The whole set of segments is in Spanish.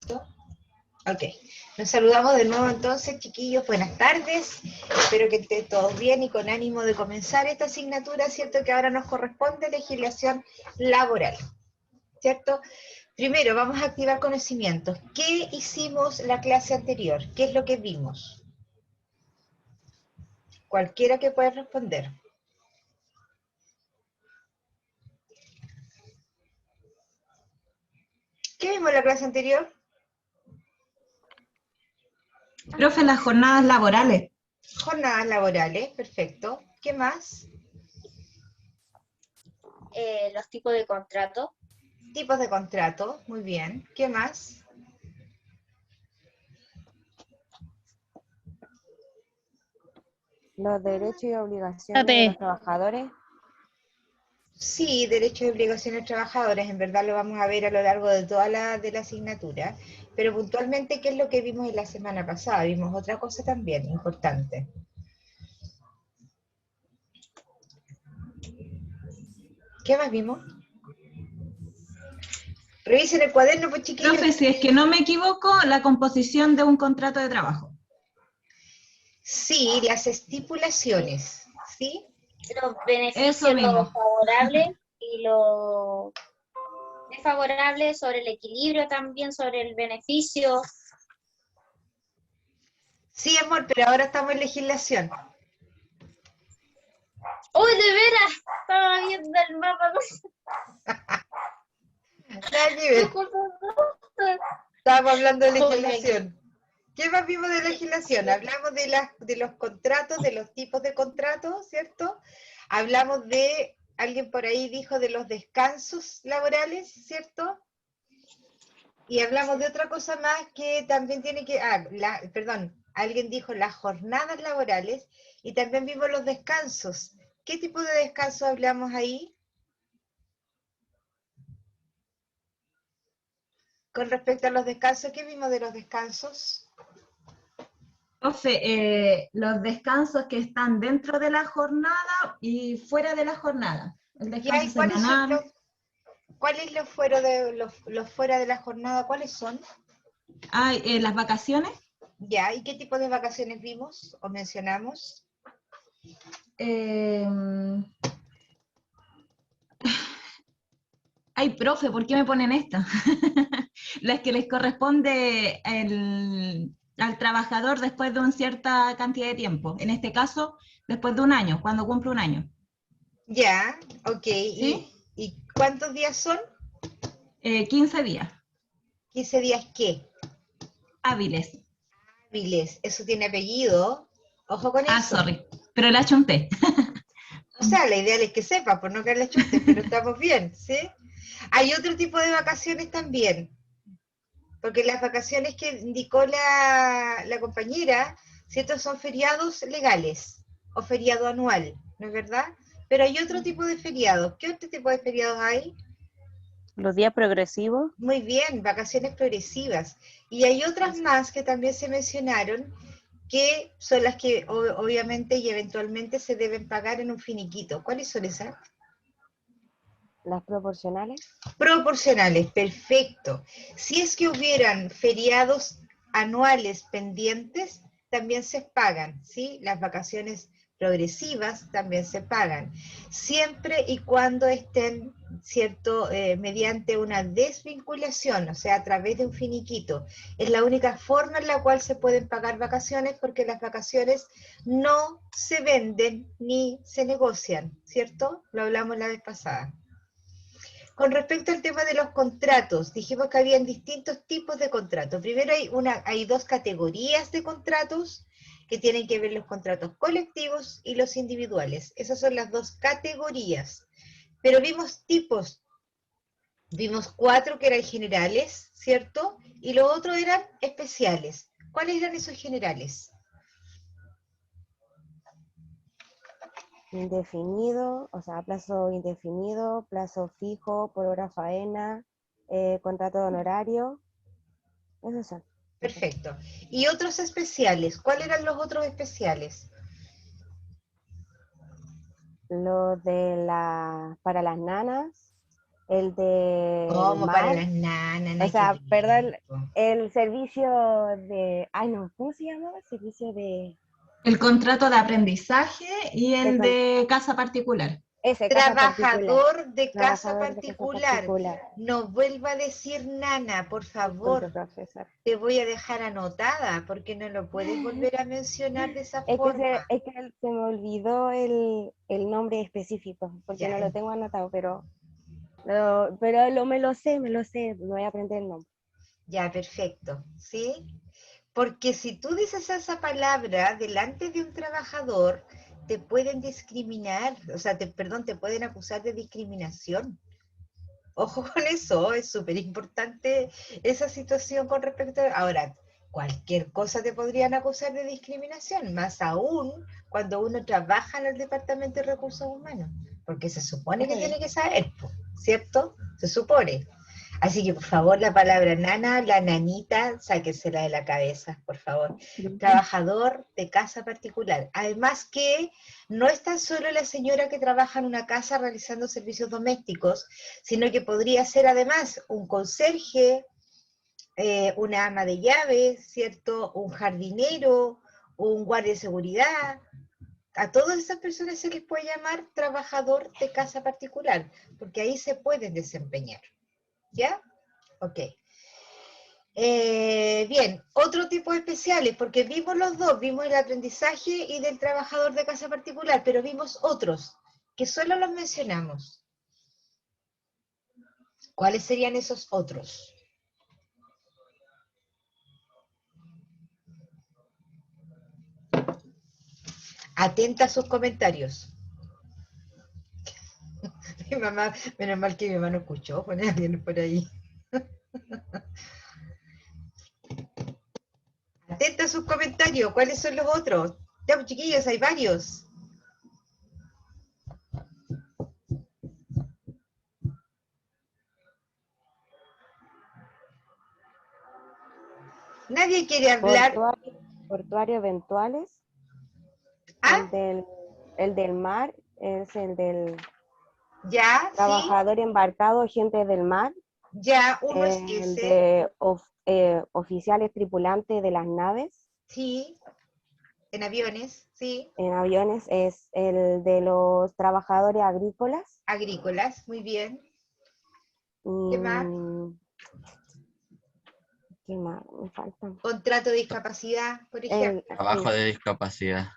¿Cierto? Ok. Nos saludamos de nuevo entonces, chiquillos. Buenas tardes. Espero que estén todos bien y con ánimo de comenzar esta asignatura, ¿cierto? Que ahora nos corresponde legislación laboral, ¿cierto? Primero, vamos a activar conocimientos. ¿Qué hicimos la clase anterior? ¿Qué es lo que vimos? Cualquiera que pueda responder. ¿Qué vimos en la clase anterior? Profe, las jornadas laborales. Jornadas laborales, perfecto. ¿Qué más? Los tipos de contrato. Tipos de contrato, muy bien. ¿Qué más? Los derechos y obligaciones de los trabajadores. Sí, derechos y obligaciones trabajadores, en verdad lo vamos a ver a lo largo de toda la asignatura, pero puntualmente, ¿qué es lo que vimos en la semana pasada? Vimos otra cosa también importante. ¿Qué más vimos? Revisen el cuaderno, pues chiquillos. Profe, si es que no me equivoco, la composición de un contrato de trabajo. Sí, las estipulaciones, ¿sí? Los beneficios Eso mismo. favorables y los desfavorables, sobre el equilibrio también, sobre el beneficio. Sí, amor, pero ahora estamos en legislación. ¡Uy, de veras! Estaba viendo el mapa. Nada que ver. Estábamos hablando de legislación. ¿Qué más vimos de legislación? Hablamos de los contratos, de los tipos de contratos, ¿cierto? Hablamos de, alguien por ahí dijo de los descansos laborales, ¿cierto? Y hablamos de otra cosa más que también tiene que, perdón, alguien dijo las jornadas laborales y también vimos los descansos. ¿Qué tipo de descanso hablamos ahí? Con respecto a los descansos, ¿qué vimos de los descansos? Profe, los descansos que están dentro de la jornada y fuera de la jornada. El descanso semanal. ¿Cuáles los fuera de la jornada? ¿Cuáles son? Las vacaciones. Ya, ¿y qué tipo de vacaciones vimos o mencionamos? Ay, profe, ¿por qué me ponen esta? Las que les corresponde al trabajador después de una cierta cantidad de tiempo. En este caso, después de un año, cuando cumple un año. Ya, ok. ¿Sí? ¿Y cuántos días son? 15 días. ¿15 días qué? Hábiles. Hábiles. Eso tiene apellido. Ojo con eso. Sorry, pero le achunté. O sea, la idea es que sepa, por no que le chuntes, pero estamos bien, ¿sí? Hay otro tipo de vacaciones también, porque las vacaciones que indicó la compañera, ¿cierto? Son feriados legales o feriado anual, ¿no es verdad? Pero hay otro tipo de feriados. ¿Qué otro tipo de feriados hay? Los días progresivos. Muy bien, vacaciones progresivas. Y hay otras más que también se mencionaron, que son las que obviamente y eventualmente se deben pagar en un finiquito. ¿Cuáles son esas? Las proporcionales. Proporcionales, perfecto. Si es que hubieran feriados anuales pendientes, también se pagan, ¿sí? Las vacaciones progresivas también se pagan, siempre y cuando estén, ¿cierto?, mediante una desvinculación, o sea, a través de un finiquito. Es la única forma en la cual se pueden pagar vacaciones, porque las vacaciones no se venden ni se negocian, ¿cierto? Lo hablamos la vez pasada. Con respecto al tema de los contratos, dijimos que habían distintos tipos de contratos. Primero hay dos categorías de contratos que tienen que ver los contratos colectivos y los individuales. Esas son las dos categorías. Pero vimos tipos. Vimos 4 que eran generales, ¿cierto? Y los otros eran especiales. ¿Cuáles eran esos generales? Indefinido, o sea, plazo indefinido, plazo fijo, por hora faena, contrato de honorario. Esos son. Perfecto. ¿Y otros especiales? ¿Cuáles eran los otros especiales? Los de para las nanas, el de ¿Cómo para mar, las nanas? o Nada sea, que perdón, ver, po. el servicio de, ay no, ¿cómo se llamaba? Servicio de, El contrato de aprendizaje y el el con- de casa particular. ese, casa particular, Trabajador de casa trabajador de casa particular. particular, No vuelva a decir nana, por disculpe, favor. profesor. Te voy a dejar anotada porque no lo puedes volver a mencionar de esa forma. Es que se me olvidó el nombre específico, porque Ya, no lo tengo anotado, pero me lo sé, me voy a aprender el nombre. ya, perfecto. ¿Sí? Porque si tú dices esa palabra delante de un trabajador, te pueden discriminar, o sea, perdón, te pueden acusar de discriminación. Ojo con eso, es súper importante esa situación con respecto a... Ahora, cualquier cosa te podrían acusar de discriminación, más aún cuando uno trabaja en el Departamento de Recursos Humanos, porque se supone que tiene que saber, po, ¿cierto? Se supone. Así que, por favor, la palabra nana, la nanita, sáquensela de la cabeza, por favor. Trabajador de casa particular. Además que no es tan solo la señora que trabaja en una casa realizando servicios domésticos, sino que podría ser además un conserje, una ama de llaves, ¿cierto? Un jardinero, un guardia de seguridad. A todas esas personas se les puede llamar trabajador de casa particular, porque ahí se pueden desempeñar. ¿Ya? Ok. Bien, otro tipo de especiales, porque vimos los dos, vimos el aprendizaje y del trabajador de casa particular, pero vimos otros, que solo los mencionamos. ¿Cuáles serían esos otros? Atenta a sus comentarios. Mi mamá, menos mal que mi mamá no escuchó, pone alguien por ahí. Atenta a sus comentarios, ¿cuáles son los otros? Ya, pues, chiquillos, hay varios. Nadie quiere hablar. Portuario eventuales, Ah, el del mar, es el del ya, sí, trabajador embarcado, gente del mar, ya, uno es el ese, de oficiales tripulantes de las naves, sí, en aviones, sí, en aviones es el de los trabajadores agrícolas, agrícolas, muy bien. ¿Qué más? y ¿qué más? Me faltan. Contrato de discapacidad, por ejemplo. Trabajo Sí, de discapacidad.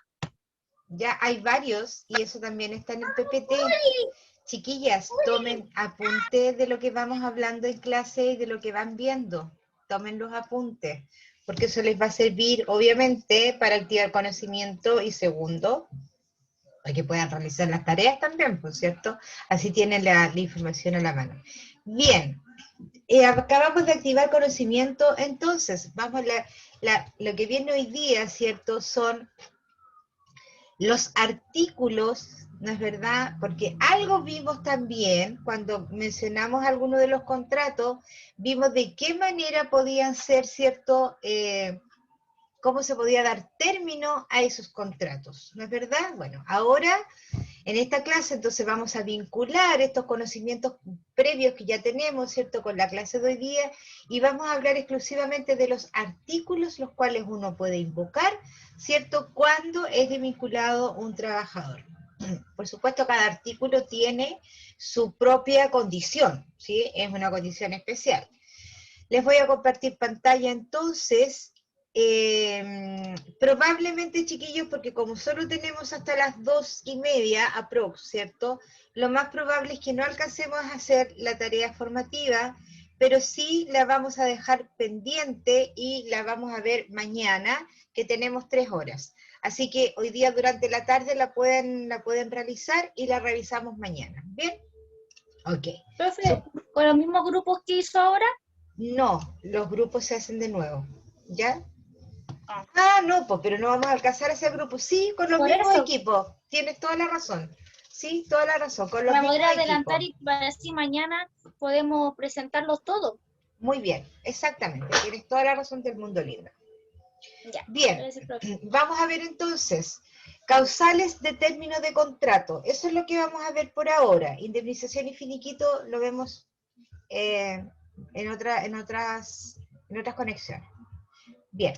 Ya hay varios y eso también está en el PPT. Chiquillas, tomen apunte de lo que vamos hablando en clase y de lo que van viendo. Tomen los apuntes, porque eso les va a servir, obviamente, para activar conocimiento y segundo, para que puedan realizar las tareas también, por cierto. Así tienen la información a la mano. Bien, acabamos de activar conocimiento, entonces, vamos lo que viene hoy día, ¿cierto? Son los artículos, ¿no es verdad? Porque algo vimos también cuando mencionamos algunos de los contratos, vimos de qué manera podían ser, ¿cierto? Cómo se podía dar término a esos contratos, ¿no es verdad? Bueno, ahora en esta clase entonces vamos a vincular estos conocimientos previos que ya tenemos, ¿cierto? Con la clase de hoy día y vamos a hablar exclusivamente de los artículos los cuales uno puede invocar, ¿cierto? Cuando es vinculado un trabajador. Por supuesto, cada artículo tiene su propia condición, ¿sí? Es una condición especial. Les voy a compartir pantalla entonces. Probablemente, chiquillos, porque como solo tenemos hasta las 2:30 aprox, ¿cierto? Lo más probable es que no alcancemos a hacer la tarea formativa, pero sí la vamos a dejar pendiente y la vamos a ver mañana, que tenemos 3 horas. Así que hoy día durante la tarde la pueden realizar y la revisamos mañana. ¿Bien? Ok. Profe, ¿con los mismos grupos que hizo ahora? No, los grupos se hacen de nuevo. ¿Ya? Ah. No, pues, pero no vamos a alcanzar ese grupo. Sí, con los Por mismos eso, equipos. Tienes toda la razón. Sí, toda la razón, con los para mismos poder adelantar equipos. y para así mañana podemos presentarlos todos. Muy bien, exactamente. Tienes toda la razón del mundo libre. Ya, Bien, gracias, profe. vamos a ver entonces. Causales de término de contrato. Eso es lo que vamos a ver por ahora. Indemnización y finiquito lo vemos en otras conexiones. Bien,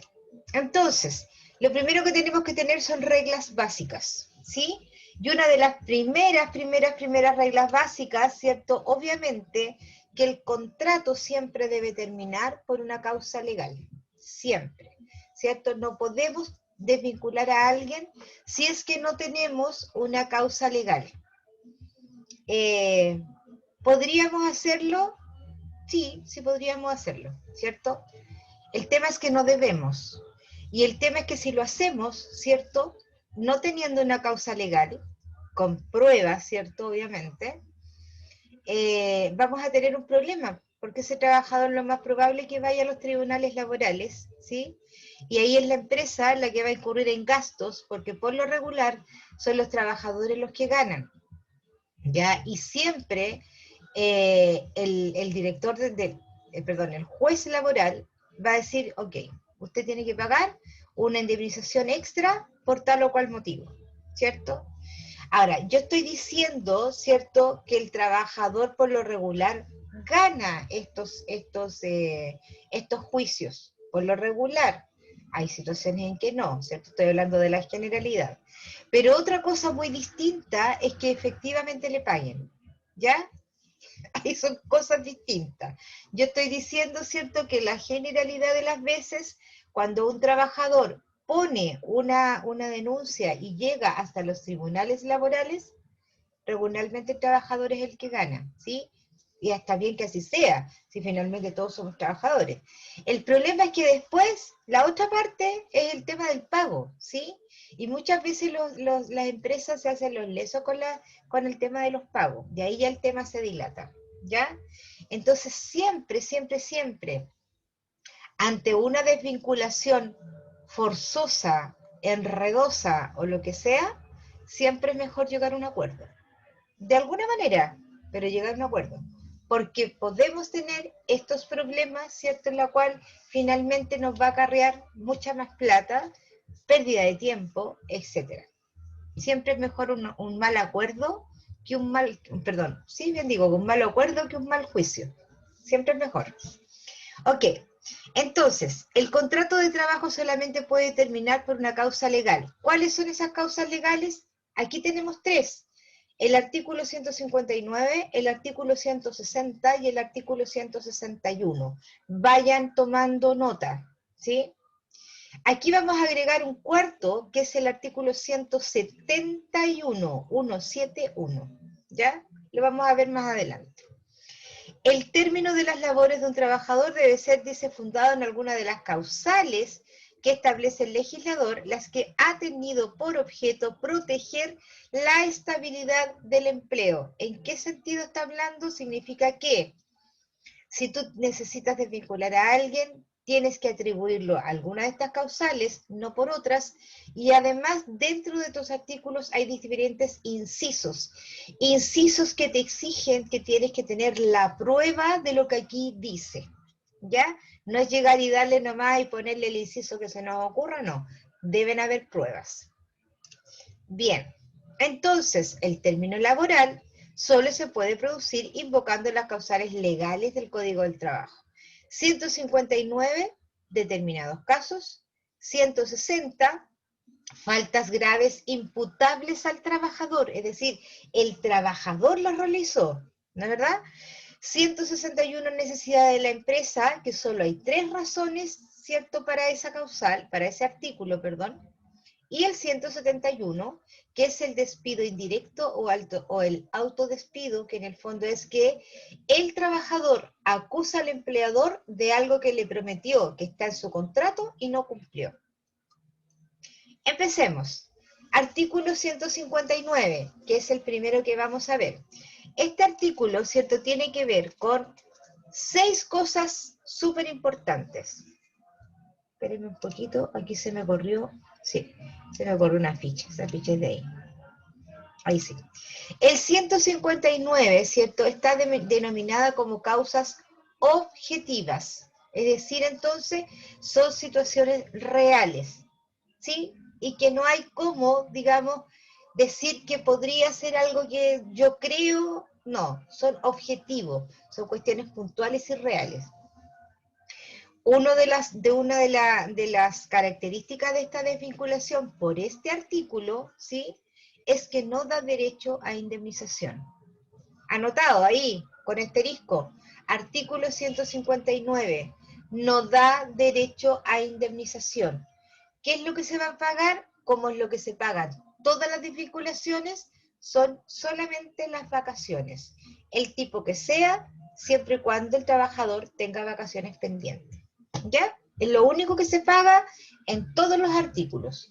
entonces, lo primero que tenemos que tener son reglas básicas, ¿sí? Y una de las primeras reglas básicas, ¿cierto? Obviamente que el contrato siempre debe terminar por una causa legal, siempre, ¿cierto? No podemos desvincular a alguien si es que no tenemos una causa legal. ¿Podríamos hacerlo? Sí, sí podríamos hacerlo, ¿cierto? El tema es que no debemos. Y el tema es que si lo hacemos, ¿cierto? No teniendo una causa legal, con pruebas, ¿cierto? Obviamente, vamos a tener un problema, porque ese trabajador lo más probable es que vaya a los tribunales laborales, ¿sí? Y ahí es la empresa la que va a incurrir en gastos, porque por lo regular son los trabajadores los que ganan, ¿ya? Y siempre el director, el juez laboral va a decir, ok, usted tiene que pagar una indemnización extra por tal o cual motivo, ¿cierto? Ahora, yo estoy diciendo, ¿cierto?, que el trabajador por lo regular gana estos juicios, por lo regular. Hay situaciones en que no, ¿cierto? Estoy hablando de la generalidad. Pero otra cosa muy distinta es que efectivamente le paguen, ¿ya? Ahí son cosas distintas. Yo estoy diciendo, ¿cierto?, que la generalidad de las veces, cuando un trabajador pone una denuncia y llega hasta los tribunales laborales, regularmente el trabajador es el que gana, ¿sí? Y está bien que así sea, si finalmente todos somos trabajadores. El problema es que después, la otra parte es el tema del pago, ¿sí? Y muchas veces las empresas se hacen los lesos con el tema de los pagos, de ahí ya el tema se dilata, ¿ya? Entonces siempre, ante una desvinculación forzosa, enredosa o lo que sea, siempre es mejor llegar a un acuerdo. De alguna manera, pero llegar a un acuerdo. Porque podemos tener estos problemas, ¿cierto?, en la cual finalmente nos va a acarrear mucha más plata, pérdida de tiempo, etc. Siempre es mejor un mal acuerdo que un mal, perdón, sí, bien digo, un mal acuerdo que un mal juicio. Siempre es mejor. Ok, entonces, el contrato de trabajo solamente puede terminar por una causa legal. ¿Cuáles son esas causas legales? Aquí tenemos tres. El artículo 159, el artículo 160 y el artículo 161. Vayan tomando nota, ¿sí? Aquí vamos a agregar un cuarto, que es el artículo 171, 171, ¿ya? Lo vamos a ver más adelante. El término de las labores de un trabajador debe ser, dice, fundado en alguna de las causales que establece el legislador, las que ha tenido por objeto proteger la estabilidad del empleo. ¿En qué sentido está hablando? Significa que si tú necesitas desvincular a alguien, tienes que atribuirlo a alguna de estas causales, no por otras, y además dentro de tus artículos hay diferentes incisos que te exigen que tienes que tener la prueba de lo que aquí dice, ¿ya? No es llegar y darle nomás y ponerle el inciso que se nos ocurra, no, deben haber pruebas. Bien, entonces el término laboral solo se puede producir invocando las causales legales del Código del Trabajo. 159, determinados casos. 160, faltas graves imputables al trabajador, es decir, el trabajador las realizó, ¿no es verdad? 161, necesidad de la empresa, que solo hay 3 razones, ¿cierto?, para esa causal, para ese artículo, perdón. Y el 171, que es el despido indirecto o el autodespido, que en el fondo es que el trabajador acusa al empleador de algo que le prometió, que está en su contrato y no cumplió. Empecemos. Artículo 159, que es el primero que vamos a ver. Este artículo, ¿cierto?, tiene que ver con 6 cosas súper importantes. Espérenme un poquito, aquí se me corrió, sí, se me corrió una ficha, esa ficha es de ahí. Ahí sí. El 159, ¿cierto?, está denominada como causas objetivas, es decir, entonces, son situaciones reales, ¿sí? y que no hay cómo, digamos, decir que podría ser algo que yo creo, no, son objetivos, son cuestiones puntuales y reales. Una de las características de esta desvinculación por este artículo, ¿sí?, es que no da derecho a indemnización. Anotado ahí, con asterisco, artículo 159, no da derecho a indemnización. ¿Qué es lo que se va a pagar? Como es lo que se pagan todas las desvinculaciones, son solamente las vacaciones, el tipo que sea, siempre y cuando el trabajador tenga vacaciones pendientes. ¿Ya? Es lo único que se paga en todos los artículos.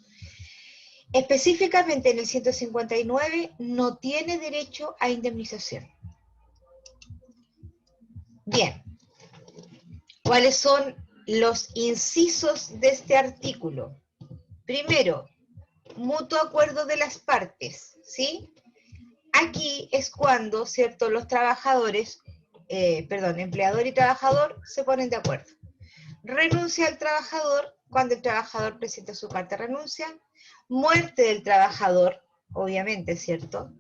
Específicamente en el 159 no tiene derecho a indemnización. Bien, ¿cuáles son los incisos de este artículo? Primero, mutuo acuerdo de las partes, ¿sí? Aquí es cuando, ¿cierto?, los trabajadores, empleador y trabajador se ponen de acuerdo. Renuncia al trabajador cuando el trabajador presenta su carta de renuncia. Muerte del trabajador, obviamente, ¿cierto?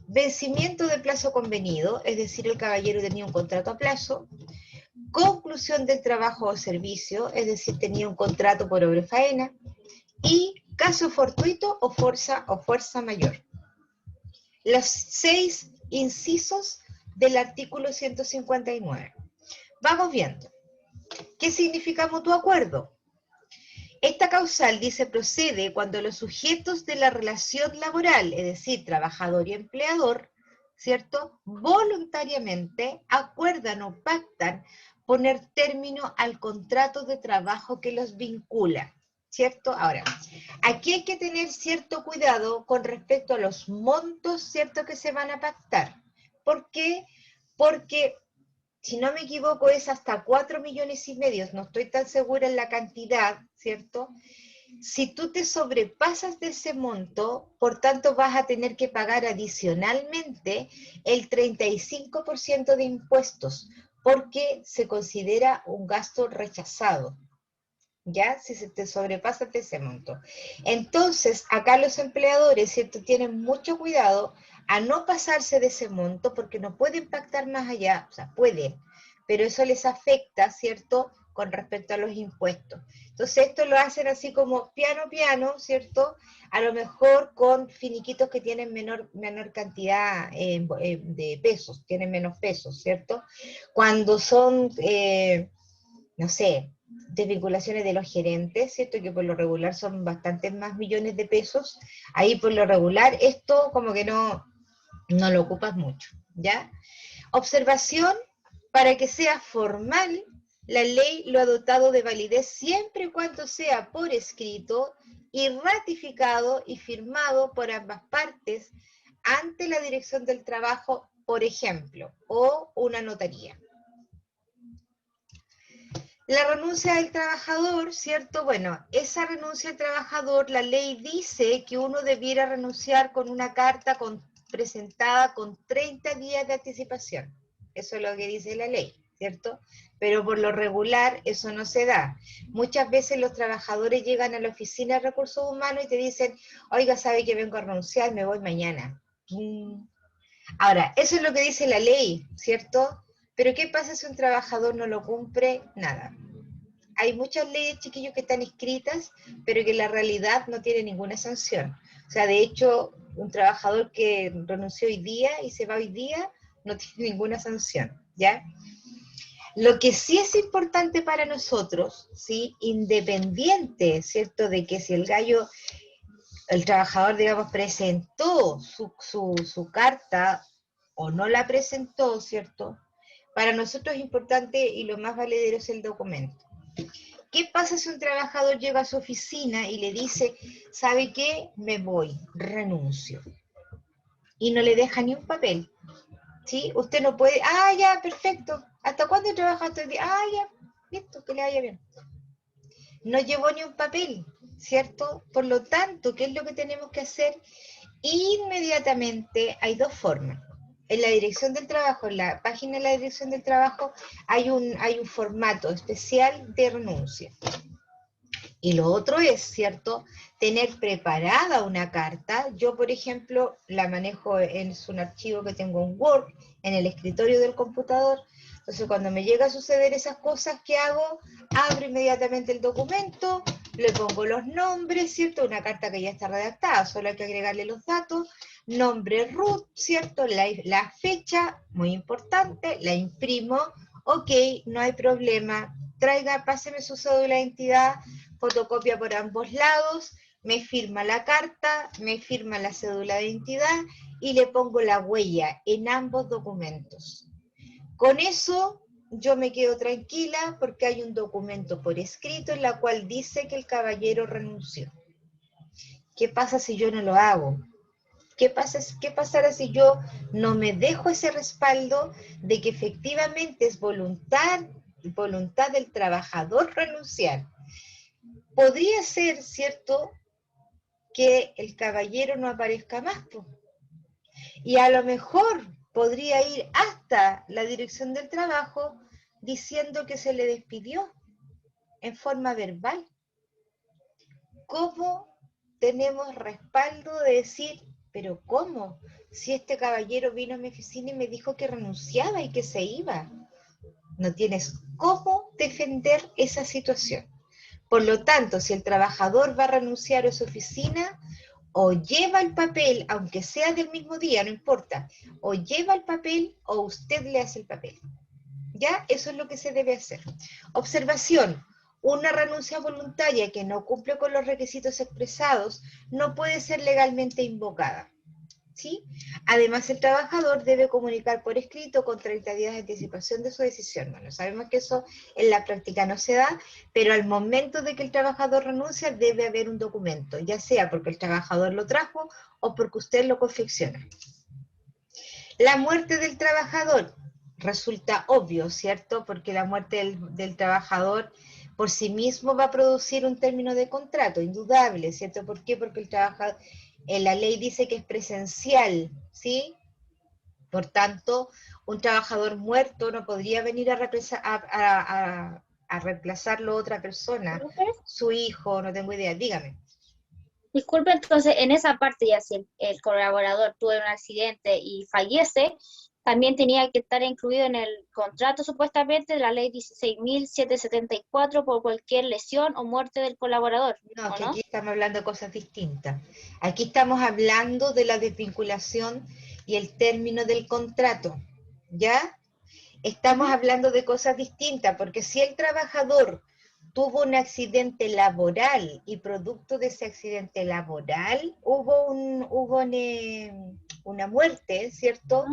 Vencimiento de plazo convenido, es decir, el caballero tenía un contrato a plazo. Conclusión del trabajo o servicio, es decir, tenía un contrato por obra y faena. Y caso fortuito o fuerza mayor. Los 6 incisos del artículo 159. Vamos viendo. ¿Qué significa mutuo acuerdo? Esta causal dice procede cuando los sujetos de la relación laboral, es decir, trabajador y empleador, ¿cierto?, voluntariamente acuerdan o pactan poner término al contrato de trabajo que los vincula, ¿cierto? Ahora, aquí hay que tener cierto cuidado con respecto a los montos, ¿cierto?, que se van a pactar. ¿Por qué? Porque, si no me equivoco, es hasta 4,5 millones, no estoy tan segura en la cantidad, ¿cierto? Si tú te sobrepasas de ese monto, por tanto vas a tener que pagar adicionalmente el 35% de impuestos, porque se considera un gasto rechazado, ¿ya? Si se te sobrepasa de ese monto. Entonces, acá los empleadores, ¿cierto?, tienen mucho cuidado a no pasarse de ese monto, porque no pueden pactar más allá, o sea, pueden, pero eso les afecta, ¿cierto?, con respecto a los impuestos. Entonces, esto lo hacen así como piano, ¿cierto?, a lo mejor con finiquitos que tienen menor cantidad de pesos, tienen menos pesos, ¿cierto? Cuando son, no sé, desvinculaciones de los gerentes, ¿cierto?, que por lo regular son bastantes más millones de pesos, ahí por lo regular esto como que no lo ocupas mucho, ¿ya? Observación: para que sea formal, la ley lo ha dotado de validez siempre y cuando sea por escrito y ratificado y firmado por ambas partes ante la Dirección del Trabajo, por ejemplo, o una notaría. La renuncia del trabajador, ¿cierto? Bueno, esa renuncia del trabajador, la ley dice que uno debiera renunciar con una carta presentada con 30 días de anticipación. Eso es lo que dice la ley, ¿cierto? Pero por lo regular eso no se da. Muchas veces los trabajadores llegan a la oficina de recursos humanos y te dicen, oiga, ¿sabe que vengo a renunciar? Me voy mañana. Ahora, eso es lo que dice la ley, ¿cierto? Pero ¿qué pasa si un trabajador no lo cumple? Nada. Hay muchas leyes, chiquillos, que están escritas, pero que en la realidad no tienen ninguna sanción. O sea, de hecho, un trabajador que renunció hoy día y se va hoy día, no tiene ninguna sanción, ¿ya? Lo que sí es importante para nosotros, ¿sí?, independiente, ¿cierto?, de que si el trabajador, digamos, presentó su carta o no la presentó, ¿cierto? Para nosotros es importante y lo más valedero es el documento. ¿Qué pasa si un trabajador llega a su oficina y le dice, ¿sabe qué? Me voy, renuncio. Y no le deja ni un papel, ¿sí? Usted no puede, ya, perfecto. ¿Hasta cuándo trabajaste hoy día? Ya, listo, que le vaya bien. No llevó ni un papel, ¿cierto? Por lo tanto, ¿qué es lo que tenemos que hacer? Inmediatamente, hay 2 formas. En la Dirección del Trabajo, en la página de la Dirección del Trabajo, hay un formato especial de renuncia. Y lo otro es, ¿cierto?, tener preparada una carta. Yo, por ejemplo, la manejo en un archivo que tengo en Word, en el escritorio del computador. Entonces, cuando me llega a suceder esas cosas, ¿qué hago? Abro inmediatamente el documento, le pongo los nombres, ¿cierto? Una carta que ya está redactada, solo hay que agregarle los datos, nombre root, ¿cierto? La fecha, muy importante, la imprimo, ok, no hay problema, traiga, páseme su cédula de identidad, fotocopia por ambos lados, me firma la carta, me firma la cédula de identidad y le pongo la huella en ambos documentos. Con eso yo me quedo tranquila porque hay un documento por escrito en la cual dice que el caballero renunció. ¿Qué pasa si yo no lo hago? ¿Qué pasará si yo no me dejo ese respaldo de que efectivamente es voluntad del trabajador renunciar? Podría ser, ¿cierto?, que el caballero no aparezca más, po. Y a lo mejor podría ir hasta la dirección del trabajo diciendo que se le despidió en forma verbal. ¿Cómo tenemos respaldo de decir, pero cómo? Si este caballero vino a mi oficina y me dijo que renunciaba y que se iba. No tienes cómo defender esa situación. Por lo tanto, si el trabajador va a renunciar a su oficina, o lleva el papel, aunque sea del mismo día, no importa, o lleva el papel o usted le hace el papel. ¿Ya? Eso es lo que se debe hacer. Observación. Una renuncia voluntaria que no cumple con los requisitos expresados no puede ser legalmente invocada. ¿Sí? Además, el trabajador debe comunicar por escrito con 30 días de anticipación de su decisión. Bueno, sabemos que eso en la práctica no se da, pero al momento de que el trabajador renuncia debe haber un documento, ya sea porque el trabajador lo trajo o porque usted lo confecciona. La muerte del trabajador resulta obvio, ¿cierto? Porque la muerte del trabajador por sí mismo va a producir un término de contrato, indudable, ¿cierto? ¿Por qué? Porque el trabajador... la ley dice que es presencial, ¿sí? Por tanto, un trabajador muerto no podría venir a reemplazarlo otra persona, su hijo, no tengo idea, dígame. Disculpe, entonces, en esa parte ya si el colaborador tuvo un accidente y fallece, también tenía que estar incluido en el contrato supuestamente de la ley 16.774 por cualquier lesión o muerte del colaborador. No, que ¿no? aquí estamos hablando de cosas distintas. Aquí estamos hablando de la desvinculación y el término del contrato, ¿ya? Estamos hablando de cosas distintas, porque si el trabajador tuvo un accidente laboral y producto de ese accidente laboral hubo una muerte, ¿cierto?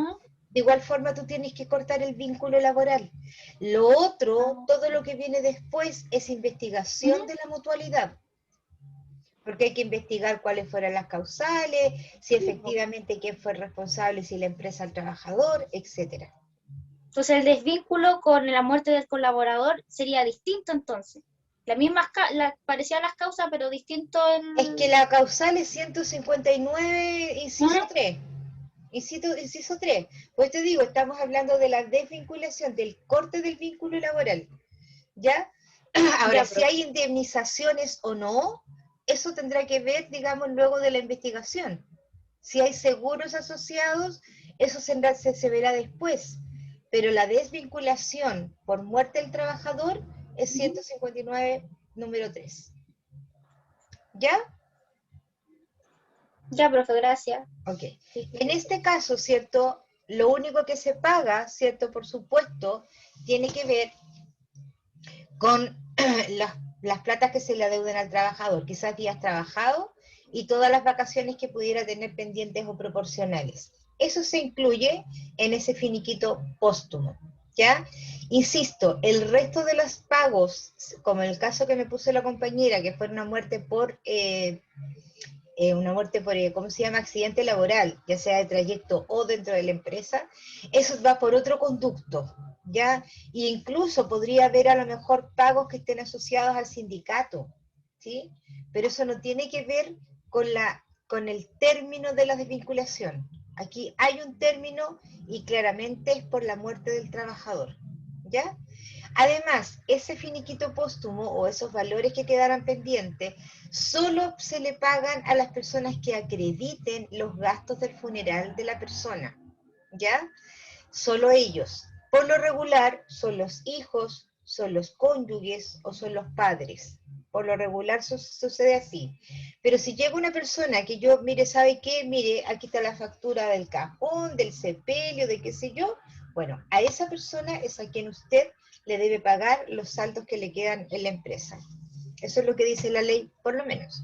De igual forma tú tienes que cortar el vínculo laboral. Lo otro, todo lo que viene después es investigación de la mutualidad. Porque hay que investigar cuáles fueron las causales, si efectivamente quién fue el responsable, si la empresa, el trabajador, etcétera. Entonces el desvínculo con la muerte del colaborador sería distinto entonces. La misma, parecían las causas, pero distinto en... Es que la causal es 159, inciso 3. Inciso 3. Pues te digo, estamos hablando de la desvinculación, del corte del vínculo laboral. ¿Ya? Ahora, Ya, si hay indemnizaciones o no, eso tendrá que ver, digamos, luego de la investigación. Si hay seguros asociados, eso se verá después. Pero la desvinculación por muerte del trabajador es 159, número 3. ¿Ya? Ya, profe, gracias. Ok. En este caso, ¿cierto? Lo único que se paga, ¿cierto? Por supuesto, tiene que ver con las platas que se le adeuden al trabajador, quizás días trabajados y todas las vacaciones que pudiera tener pendientes o proporcionales. Eso se incluye en ese finiquito póstumo, ¿ya? Insisto, el resto de los pagos, como en el caso que me puso la compañera, que fue una muerte por ¿cómo se llama? Accidente laboral, ya sea de trayecto o dentro de la empresa, eso va por otro conducto, ¿ya? E incluso podría haber a lo mejor pagos que estén asociados al sindicato, ¿sí? Pero eso no tiene que ver con el término de la desvinculación. Aquí hay un término y claramente es por la muerte del trabajador, ¿ya? Además, ese finiquito póstumo o esos valores que quedaran pendientes, solo se le pagan a las personas que acrediten los gastos del funeral de la persona, ¿ya? Solo ellos. Por lo regular, son los hijos, son los cónyuges o son los padres. Por lo regular sucede así. Pero si llega una persona que yo, mire, ¿sabe qué? Mire, aquí está la factura del cajón, del sepelio, de qué sé yo. Bueno, a esa persona es a quien usted le debe pagar los saldos que le quedan en la empresa. Eso es lo que dice la ley, por lo menos.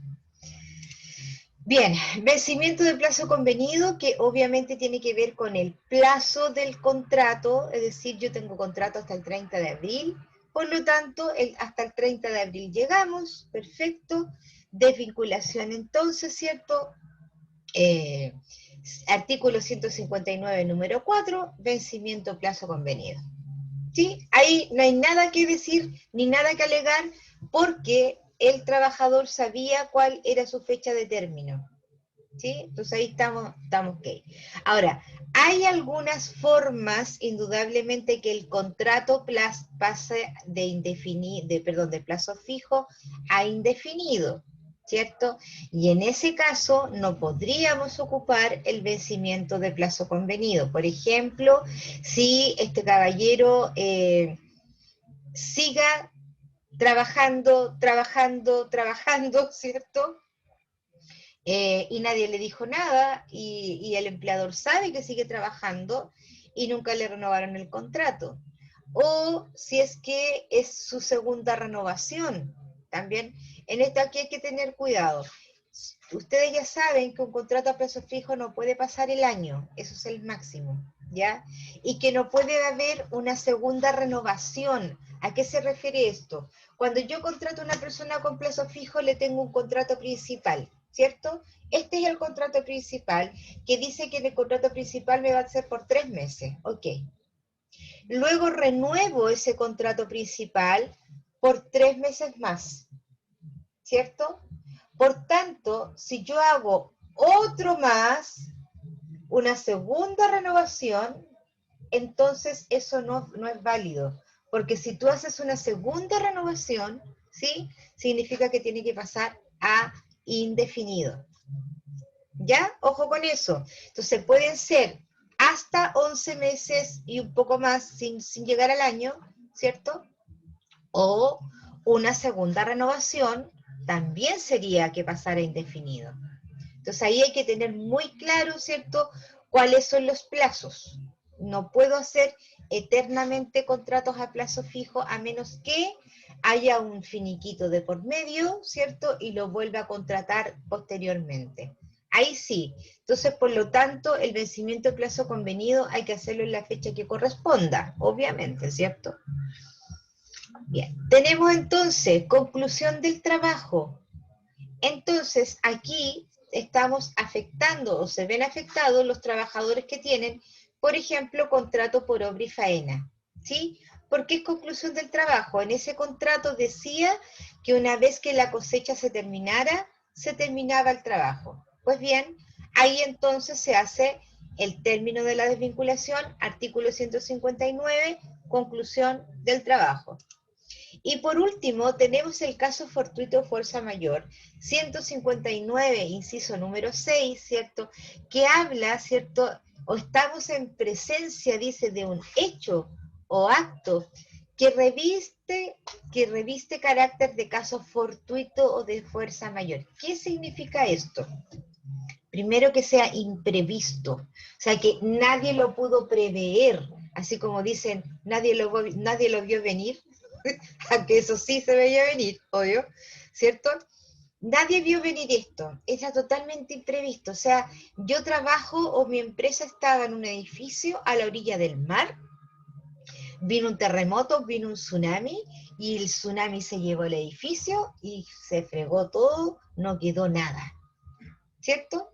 Bien, vencimiento de plazo convenido, que obviamente tiene que ver con el plazo del contrato, es decir, yo tengo contrato hasta el 30 de abril, por lo tanto, hasta el 30 de abril llegamos, perfecto, desvinculación entonces, ¿cierto? Artículo 159, número 4, vencimiento plazo convenido. ¿Sí? Ahí no hay nada que decir, ni nada que alegar, porque el trabajador sabía cuál era su fecha de término. ¿Sí? Entonces ahí estamos ok. Ahora, hay algunas formas, indudablemente, que el contrato pase de plazo fijo a indefinido, ¿cierto? Y en ese caso no podríamos ocupar el vencimiento de plazo convenido. Por ejemplo, si este caballero siga trabajando, ¿cierto? Y nadie le dijo nada, y el empleador sabe que sigue trabajando y nunca le renovaron el contrato. O si es que es su segunda renovación, también en esto aquí hay que tener cuidado. Ustedes ya saben que un contrato a plazo fijo no puede pasar el año, eso es el máximo, ¿ya? Y que no puede haber una segunda renovación. ¿A qué se refiere esto? Cuando yo contrato a una persona con plazo fijo, le tengo un contrato principal, ¿cierto? Este es el contrato principal, que dice que el contrato principal me va a ser por 3 meses, ok. Luego renuevo ese contrato principal por 3 meses más, ¿cierto? Por tanto, si yo hago otro más, una segunda renovación, entonces eso no es válido. Porque si tú haces una segunda renovación, ¿sí? Significa que tiene que pasar a indefinido. ¿Ya? Ojo con eso. Entonces pueden ser hasta 11 meses y un poco más sin llegar al año, ¿cierto? O una segunda renovación también sería que pasara indefinido. Entonces ahí hay que tener muy claro, ¿cierto?, cuáles son los plazos. No puedo hacer eternamente contratos a plazo fijo a menos que haya un finiquito de por medio, ¿cierto?, y lo vuelva a contratar posteriormente. Ahí sí. Entonces, por lo tanto, el vencimiento de plazo convenido hay que hacerlo en la fecha que corresponda, obviamente, ¿cierto? Bien, tenemos entonces conclusión del trabajo. Entonces, aquí estamos afectando o se ven afectados los trabajadores que tienen, por ejemplo, contrato por obra y faena, ¿sí? Porque es conclusión del trabajo. En ese contrato decía que una vez que la cosecha se terminara, se terminaba el trabajo. Pues bien, ahí entonces se hace el término de la desvinculación, artículo 159, conclusión del trabajo. Y por último, tenemos el caso fortuito o fuerza mayor, 159, inciso número 6, ¿cierto? Que habla, ¿cierto? O estamos en presencia, dice, de un hecho o acto que reviste carácter de caso fortuito o de fuerza mayor. ¿Qué significa esto? Primero, que sea imprevisto, o sea, que nadie lo pudo prever, así como dicen, nadie lo vio venir, aunque eso sí se veía venir, obvio, ¿cierto? Nadie vio venir esto, era totalmente imprevisto, o sea, yo trabajo o mi empresa estaba en un edificio a la orilla del mar, vino un terremoto, vino un tsunami, y el tsunami se llevó el edificio y se fregó todo, no quedó nada, ¿cierto?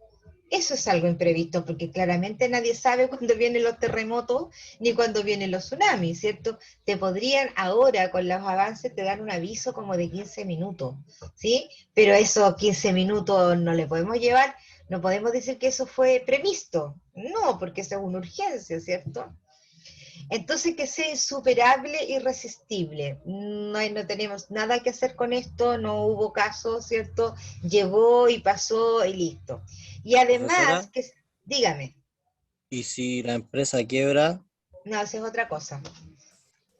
Eso es algo imprevisto, porque claramente nadie sabe cuándo vienen los terremotos ni cuándo vienen los tsunamis, ¿cierto? Te podrían ahora, con los avances, te dan un aviso como de 15 minutos, ¿sí? Pero esos 15 minutos no le podemos llevar, no podemos decir que eso fue previsto, no, porque eso es una urgencia, ¿cierto? Entonces que sea insuperable, irresistible. No tenemos nada que hacer con esto, no hubo caso, ¿cierto? Llegó y pasó y listo. Y además, Profesora, que, dígame, ¿y si la empresa quiebra? no, eso es otra cosa.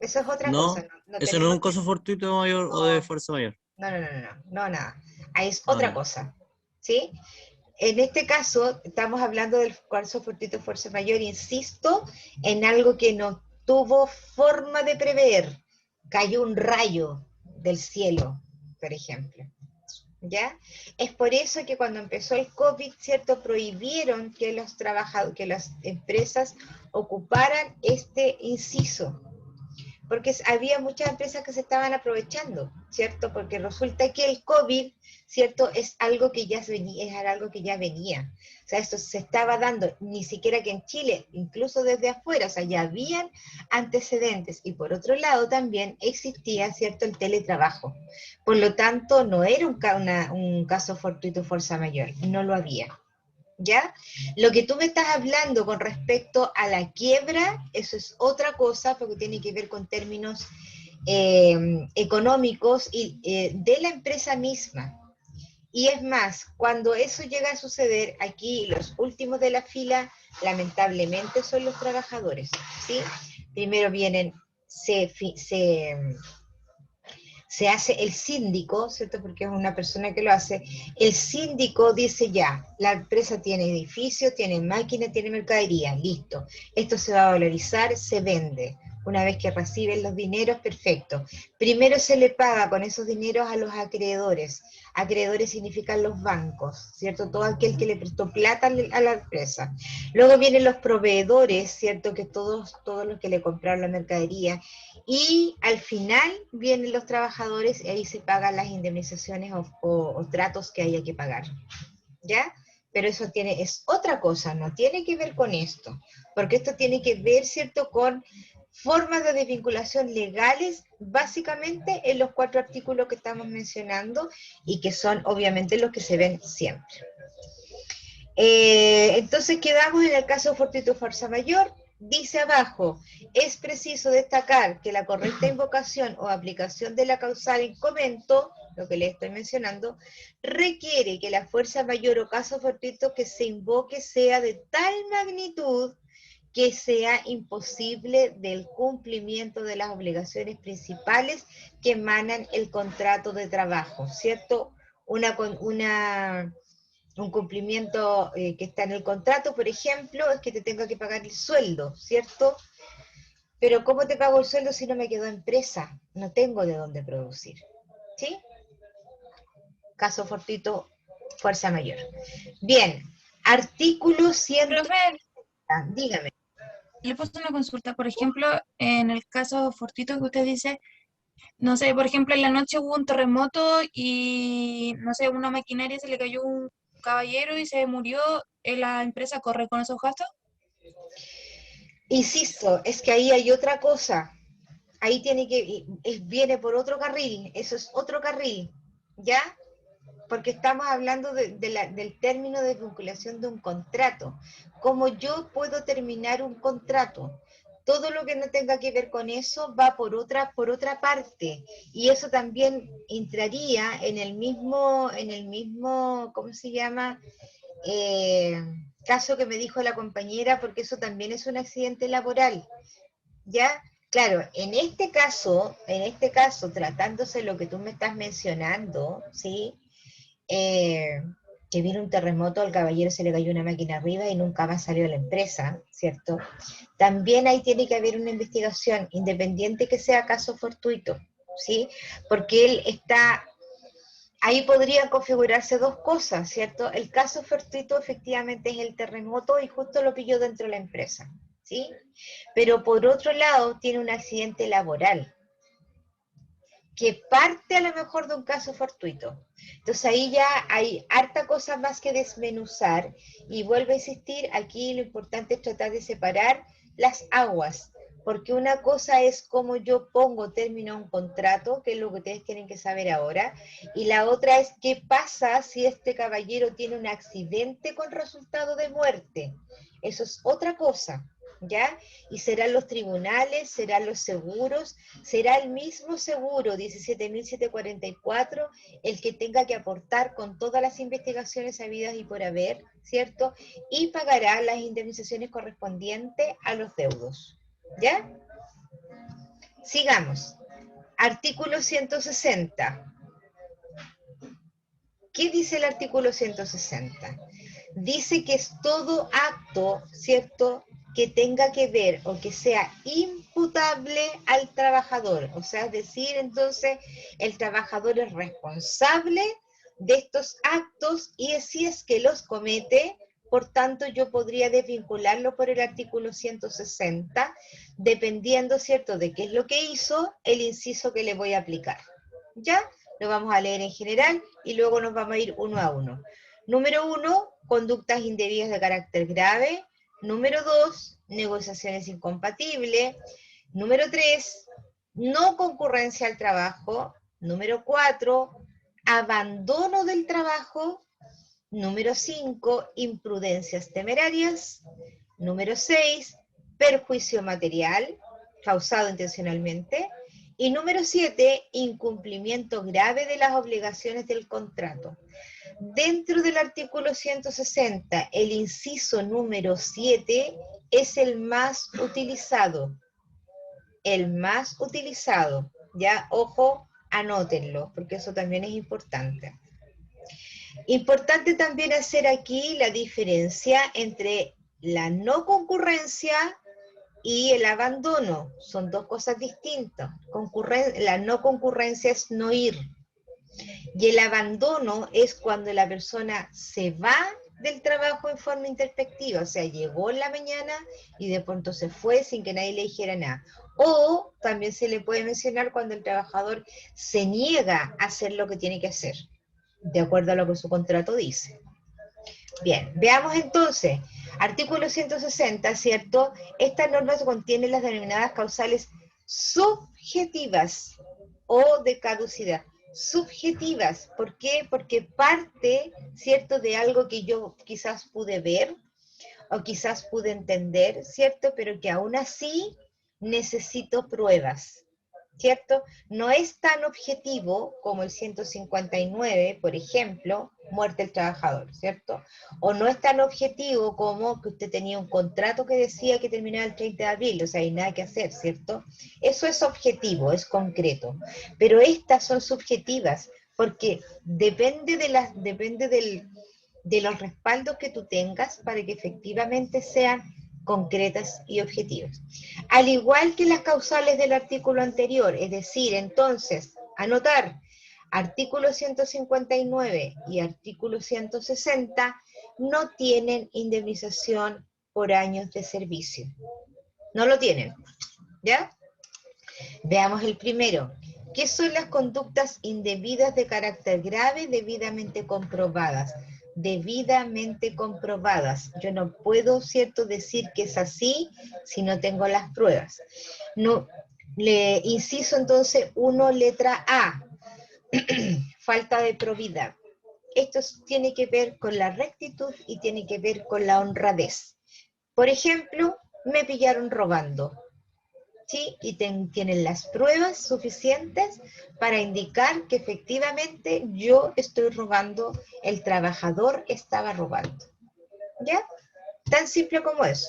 Eso es otra cosa, No, no eso no es tenemos un que... caso fortuito mayor o de No, fuerza mayor. no, nada. Ahí es Ah, otra ya. cosa, ¿sí? En este caso, estamos hablando del caso fortuito fuerza mayor, insisto, en algo que no tuvo forma de prever. Cayó un rayo del cielo, por ejemplo. ¿Ya? Es por eso que cuando empezó el COVID, ¿cierto? Prohibieron que los trabajadores, que las empresas ocuparan este inciso, porque había muchas empresas que se estaban aprovechando, ¿cierto? Porque resulta que el COVID, ¿cierto? Es algo que ya venía, es algo que ya venía. O sea, esto se estaba dando, ni siquiera que en Chile, incluso desde afuera, o sea, ya habían antecedentes. Y por otro lado también existía, ¿cierto?, el teletrabajo. Por lo tanto, no era un caso fortuito fuerza mayor, no lo había. ¿Ya? Lo que tú me estás hablando con respecto a la quiebra, eso es otra cosa, porque tiene que ver con términos económicos y de la empresa misma. Y es más, cuando eso llega a suceder, aquí los últimos de la fila, lamentablemente, son los trabajadores, ¿sí? Primero vienen, se hace el síndico, ¿cierto? Porque es una persona que lo hace. El síndico dice ya, la empresa tiene edificio, tiene máquina, tiene mercadería, listo. Esto se va a valorizar, se vende. Una vez que reciben los dineros, perfecto. Primero se le paga con esos dineros a los acreedores. Acreedores significan los bancos, ¿cierto? Todo aquel que le prestó plata a la empresa. Luego vienen los proveedores, ¿cierto? Que todos los que le compraron la mercadería. Y al final vienen los trabajadores y ahí se pagan las indemnizaciones o tratos que haya que pagar, ¿ya? Pero eso es otra cosa, no tiene que ver con esto, porque esto tiene que ver, ¿cierto?, con formas de desvinculación legales, básicamente en los 4 artículos que estamos mencionando y que son obviamente los que se ven siempre. Entonces quedamos en el caso fortuito fuerza mayor. Dice abajo, es preciso destacar que la correcta invocación o aplicación de la causal en comento, lo que le estoy mencionando, requiere que la fuerza mayor o caso fortuito que se invoque sea de tal magnitud que sea imposible del cumplimiento de las obligaciones principales que emanan el contrato de trabajo, ¿cierto? Un cumplimiento que está en el contrato, por ejemplo, es que te tenga que pagar el sueldo, ¿cierto? Pero ¿cómo te pago el sueldo si no me quedo empresa? No tengo de dónde producir, ¿sí? Caso fortuito, fuerza mayor. Bien, artículo 100, Profe, dígame. le puedo hacer una consulta. Por ejemplo, en el caso fortuito que usted dice, no sé, por ejemplo, en la noche hubo un terremoto y, no sé, una maquinaria se le cayó un caballero y se murió, ¿la empresa corre con esos gastos? Insisto, es que ahí hay otra cosa. Ahí viene por otro carril, eso es otro carril, ¿ya? Porque estamos hablando del término de vinculación de un contrato. ¿Cómo yo puedo terminar un contrato? Todo lo que no tenga que ver con eso va por otra parte. Y eso también entraría en el mismo, ¿cómo se llama? Caso que me dijo la compañera, porque eso también es un accidente laboral. ¿Ya? Claro, en este caso, tratándose lo que tú me estás mencionando, ¿sí? Eh, que vino un terremoto, al caballero se le cayó una máquina arriba y nunca más salió de la empresa, ¿cierto? También ahí tiene que haber una investigación, independiente que sea caso fortuito, ¿sí? Porque ahí podrían configurarse dos cosas, ¿cierto? El caso fortuito efectivamente es el terremoto y justo lo pilló dentro de la empresa, ¿sí? Pero por otro lado tiene un accidente laboral, que parte a lo mejor de un caso fortuito. Entonces ahí ya hay harta cosa más que desmenuzar y vuelvo a insistir, aquí lo importante es tratar de separar las aguas, porque una cosa es cómo yo pongo término a un contrato, que es lo que ustedes tienen que saber ahora, y la otra es qué pasa si este caballero tiene un accidente con resultado de muerte. Eso es otra cosa, ¿ya? Y serán los tribunales, serán los seguros, será el mismo seguro, 17.744, el que tenga que aportar con todas las investigaciones habidas y por haber, ¿cierto? Y pagará las indemnizaciones correspondientes a los deudos, ¿ya? Sigamos. Artículo 160. ¿Qué dice el artículo 160? Dice que es todo acto, ¿cierto?, que tenga que ver o que sea imputable al trabajador. O sea, es decir, entonces, el trabajador es responsable de estos actos y si es que los comete, por tanto, yo podría desvincularlo por el artículo 160, dependiendo, ¿cierto?, de qué es lo que hizo, el inciso que le voy a aplicar. ¿Ya? Lo vamos a leer en general y luego nos vamos a ir uno a uno. Número 1, conductas indebidas de carácter grave. Número 2, negociaciones incompatibles. Número 3, no concurrencia al trabajo. Número 4, abandono del trabajo. Número 5, imprudencias temerarias. Número 6, perjuicio material causado intencionalmente. Y número 7, incumplimiento grave de las obligaciones del contrato. Dentro del artículo 160, el inciso número 7 es el más utilizado. El más utilizado. Ya, ojo, anótenlo, porque eso también es importante. Importante también hacer aquí la diferencia entre la no concurrencia y el abandono. Son dos cosas distintas. La no concurrencia es no ir. Y el abandono es cuando la persona se va del trabajo en forma introspectiva, o sea, llegó en la mañana y de pronto se fue sin que nadie le dijera nada. O también se le puede mencionar cuando el trabajador se niega a hacer lo que tiene que hacer, de acuerdo a lo que su contrato dice. Bien, veamos entonces, artículo 160, ¿cierto? Estas normas contienen las denominadas causales subjetivas o de caducidad. Subjetivas, ¿por qué? Porque parte, ¿cierto?, de algo que yo quizás pude ver o quizás pude entender, ¿cierto? Pero que aún así necesito pruebas, ¿cierto? No es tan objetivo como el 159, por ejemplo, muerte del trabajador, ¿cierto? O no es tan objetivo como que usted tenía un contrato que decía que terminaba el 30 de abril, o sea, hay nada que hacer, ¿cierto? Eso es objetivo, es concreto. Pero estas son subjetivas, porque depende de los respaldos que tú tengas para que efectivamente sean concretas y objetivas. Al igual que las causales del artículo anterior, es decir, entonces, anotar artículo 159 y artículo 160 no tienen indemnización por años de servicio. No lo tienen, ¿ya? Veamos el primero. ¿Qué son las conductas indebidas de carácter grave debidamente comprobadas? Debidamente comprobadas. Yo no puedo, ¿cierto?, decir que es así si no tengo las pruebas. No, le inciso entonces 1, letra A. Falta de probidad. Esto tiene que ver con la rectitud y tiene que ver con la honradez. Por ejemplo, me pillaron robando. ¿Sí? Y tienen las pruebas suficientes para indicar que efectivamente yo estoy robando, el trabajador estaba robando. ¿Ya? Tan simple como eso.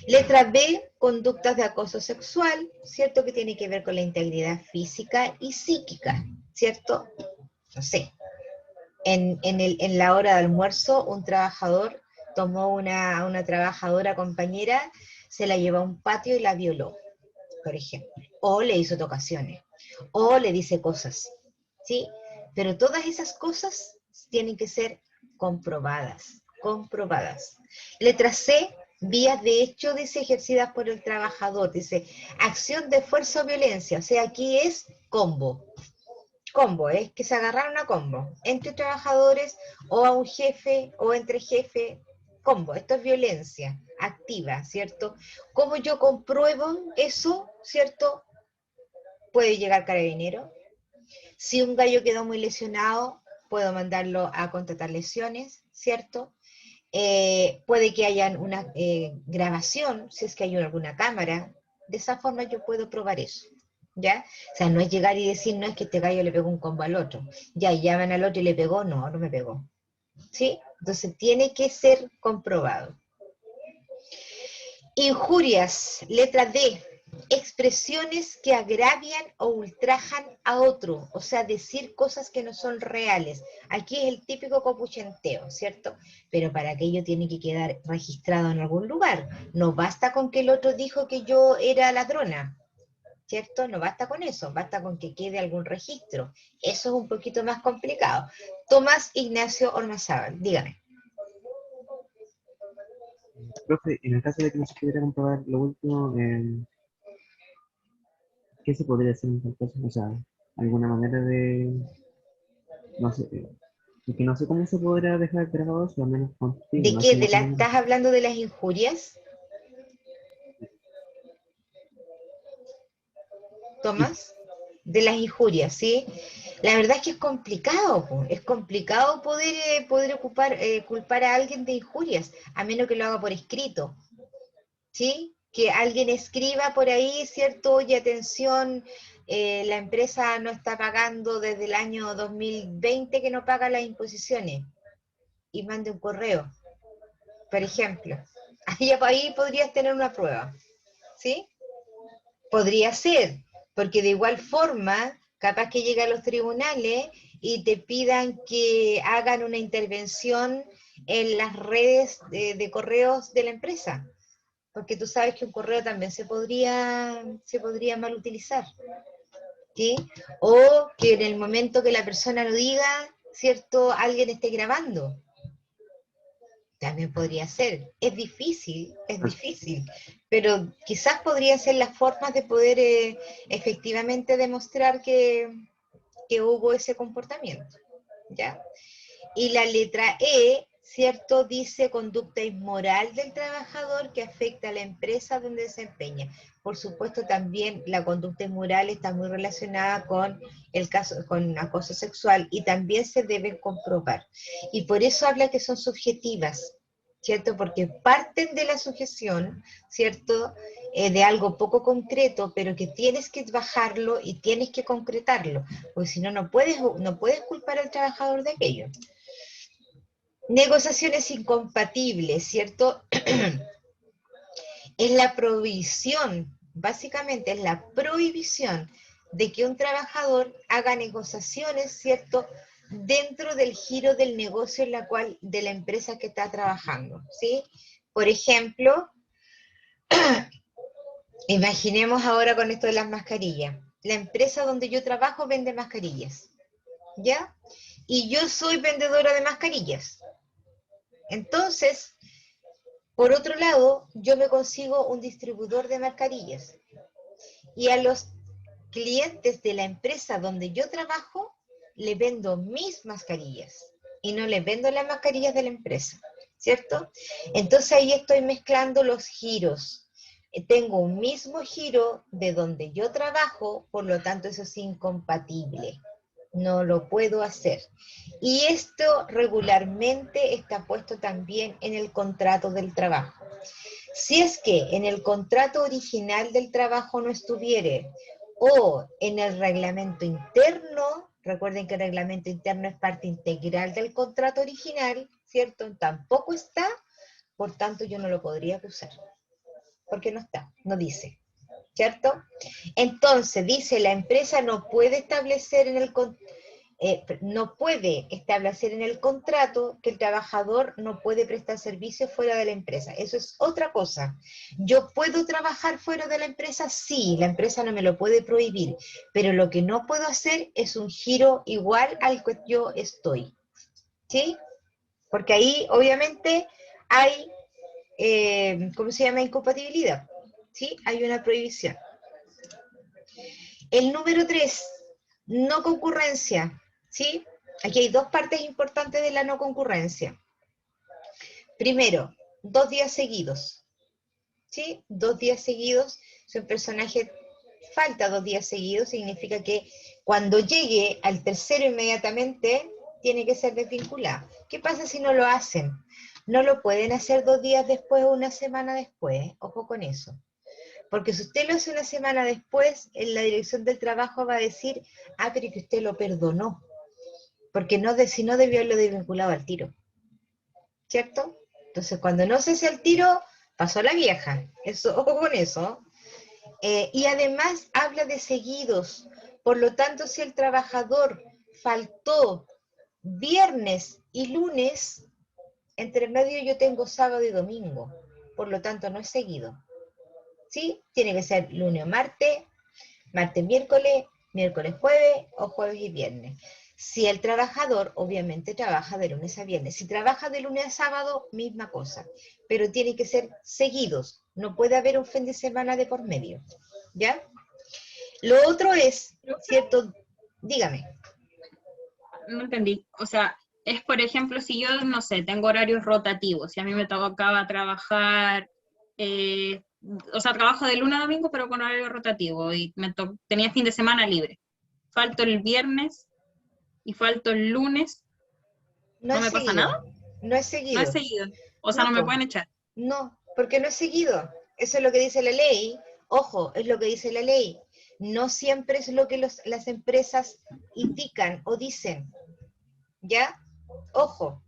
Letra B, conductas de acoso sexual, ¿cierto? Que tiene que ver con la integridad física y psíquica, ¿cierto? No sé. En la hora de almuerzo, un trabajador tomó una trabajadora compañera, se la llevó a un patio y la violó, por ejemplo, o le hizo tocaciones, o le dice cosas, ¿sí? Pero todas esas cosas tienen que ser comprobadas, comprobadas. Letra C, vías de hecho, dice, ejercidas por el trabajador, dice, acción de fuerza o violencia, o sea, aquí es combo. Combo, es que se agarraron a combo, entre trabajadores, o a un jefe, o entre jefe, combo, esto es violencia activa, ¿cierto? ¿Cómo yo compruebo eso, ¿cierto? Puede llegar carabinero. Si un gallo quedó muy lesionado, puedo mandarlo a contratar lesiones, ¿cierto? puede que haya una grabación, si es que hay alguna cámara. De esa forma yo puedo probar eso, ¿ya? O sea, no es llegar y decir, no, es que este gallo le pegó un combo al otro. Ya, y llaman al otro y le pegó, no, no me pegó. ¿Sí? Entonces tiene que ser comprobado. Injurias, letra D. Expresiones que agravian o ultrajan a otro, o sea, decir cosas que no son reales. Aquí es el típico copuchenteo, ¿cierto? Pero para aquello tiene que quedar registrado en algún lugar. No basta con que el otro dijo que yo era ladrona, ¿cierto? No basta con eso, basta con que quede algún registro. Eso es un poquito más complicado. Tomás Ignacio Ormazábal, dígame. Profe, en el caso de que no se pudiera comprobar lo último, ¿qué se podría hacer en tal caso? O sea, alguna manera de, no sé, que no sé cómo se podrá dejar grabado eso, al menos contigo, ¿De no qué? sé cómo se ¿Estás hablando de las injurias, Sí, Tomás? De las injurias, ¿sí? La verdad es que es complicado, po. Es complicado poder culpar a alguien de injurias, a menos que lo haga por escrito, ¿sí? Que alguien escriba por ahí, ¿cierto? Oye, atención, la empresa no está pagando desde el año 2020 que no paga las imposiciones, y mande un correo, por ejemplo. Ahí podrías tener una prueba, ¿sí? Podría ser, porque de igual forma, capaz que llegue a los tribunales y te pidan que hagan una intervención en las redes de correos de la empresa, porque tú sabes que un correo también se podría mal utilizar, ¿sí? O que en el momento que la persona lo diga, ¿cierto? Alguien esté grabando. También podría ser. Es difícil, pero quizás podrían ser las formas de poder efectivamente demostrar que hubo ese comportamiento, ¿ya? Y la letra E, ¿cierto? Dice conducta inmoral del trabajador que afecta a la empresa donde desempeña. Por supuesto, también la conducta inmoral está muy relacionada con el caso, con acoso sexual, y también se deben comprobar. Y por eso habla que son subjetivas, ¿cierto? Porque parten de la sujeción, ¿cierto? De algo poco concreto, pero que tienes que bajarlo y tienes que concretarlo, porque si no, no puedes culpar al trabajador de aquello. Negociaciones incompatibles, ¿cierto? Es la prohibición, básicamente es la prohibición de que un trabajador haga negociaciones, ¿cierto? Dentro del giro del negocio de la empresa que está trabajando, ¿sí? Por ejemplo, imaginemos ahora con esto de las mascarillas. La empresa donde yo trabajo vende mascarillas, ¿ya? Y yo soy vendedora de mascarillas. Entonces, por otro lado, yo me consigo un distribuidor de mascarillas y a los clientes de la empresa donde yo trabajo le vendo mis mascarillas y no les vendo las mascarillas de la empresa, ¿cierto? Entonces ahí estoy mezclando los giros. Tengo un mismo giro de donde yo trabajo, por lo tanto eso es incompatible. No lo puedo hacer. Y esto regularmente está puesto también en el contrato del trabajo. Si es que en el contrato original del trabajo no estuviere, o en el reglamento interno, recuerden que el reglamento interno es parte integral del contrato original, ¿cierto? Tampoco está, por tanto yo no lo podría acusar, porque no está, no dice, ¿cierto? Entonces, dice, la empresa no puede establecer en el contrato que el trabajador no puede prestar servicios fuera de la empresa. Eso es otra cosa. ¿Yo puedo trabajar fuera de la empresa? Sí, la empresa no me lo puede prohibir, pero lo que no puedo hacer es un giro igual al que yo estoy, ¿sí? Porque ahí, obviamente, hay, ¿cómo se llama? Incompatibilidad, ¿sí? Hay una prohibición. El número 3, no concurrencia, ¿sí? Aquí hay dos partes importantes de la no concurrencia. Primero, 2 días seguidos, ¿sí? 2 días seguidos, si un personaje falta 2 días seguidos, significa que cuando llegue al tercero inmediatamente, tiene que ser desvinculado. ¿Qué pasa si no lo hacen? No lo pueden hacer 2 días después o una semana después, ojo con eso. Porque si usted lo hace una semana después, en la dirección del trabajo va a decir, ah, pero que usted lo perdonó, porque no si no debió haberlo desvinculado al tiro, ¿cierto? Entonces, cuando no se hace al tiro, pasó la vieja, eso, ojo con eso. Y además habla de seguidos, por lo tanto, si el trabajador faltó viernes y lunes, entre medio yo tengo sábado y domingo, por lo tanto no es seguido. ¿Sí? Tiene que ser lunes o martes, martes, miércoles, miércoles, jueves o jueves y viernes. Si el trabajador, obviamente, trabaja de lunes a viernes. Si trabaja de lunes a sábado, misma cosa. Pero tiene que ser seguidos. No puede haber un fin de semana de por medio. ¿Ya? Lo otro es, ¿cierto? Dígame. No entendí. O sea, es por ejemplo, si yo, no sé, tengo horarios rotativos, si a mí me tocaba trabajar, o sea, trabajo de lunes a domingo, pero con horario rotativo, y tenía fin de semana libre. Falto el viernes y falto el lunes, No ¿no es me pasa seguido. nada? No es No seguido. es seguido. O sea, No, no me po. pueden echar. No, porque no es seguido. Eso es lo que dice la ley. Ojo, es lo que dice la ley. No siempre es lo que las empresas indican o dicen. ¿Ya? Ojo,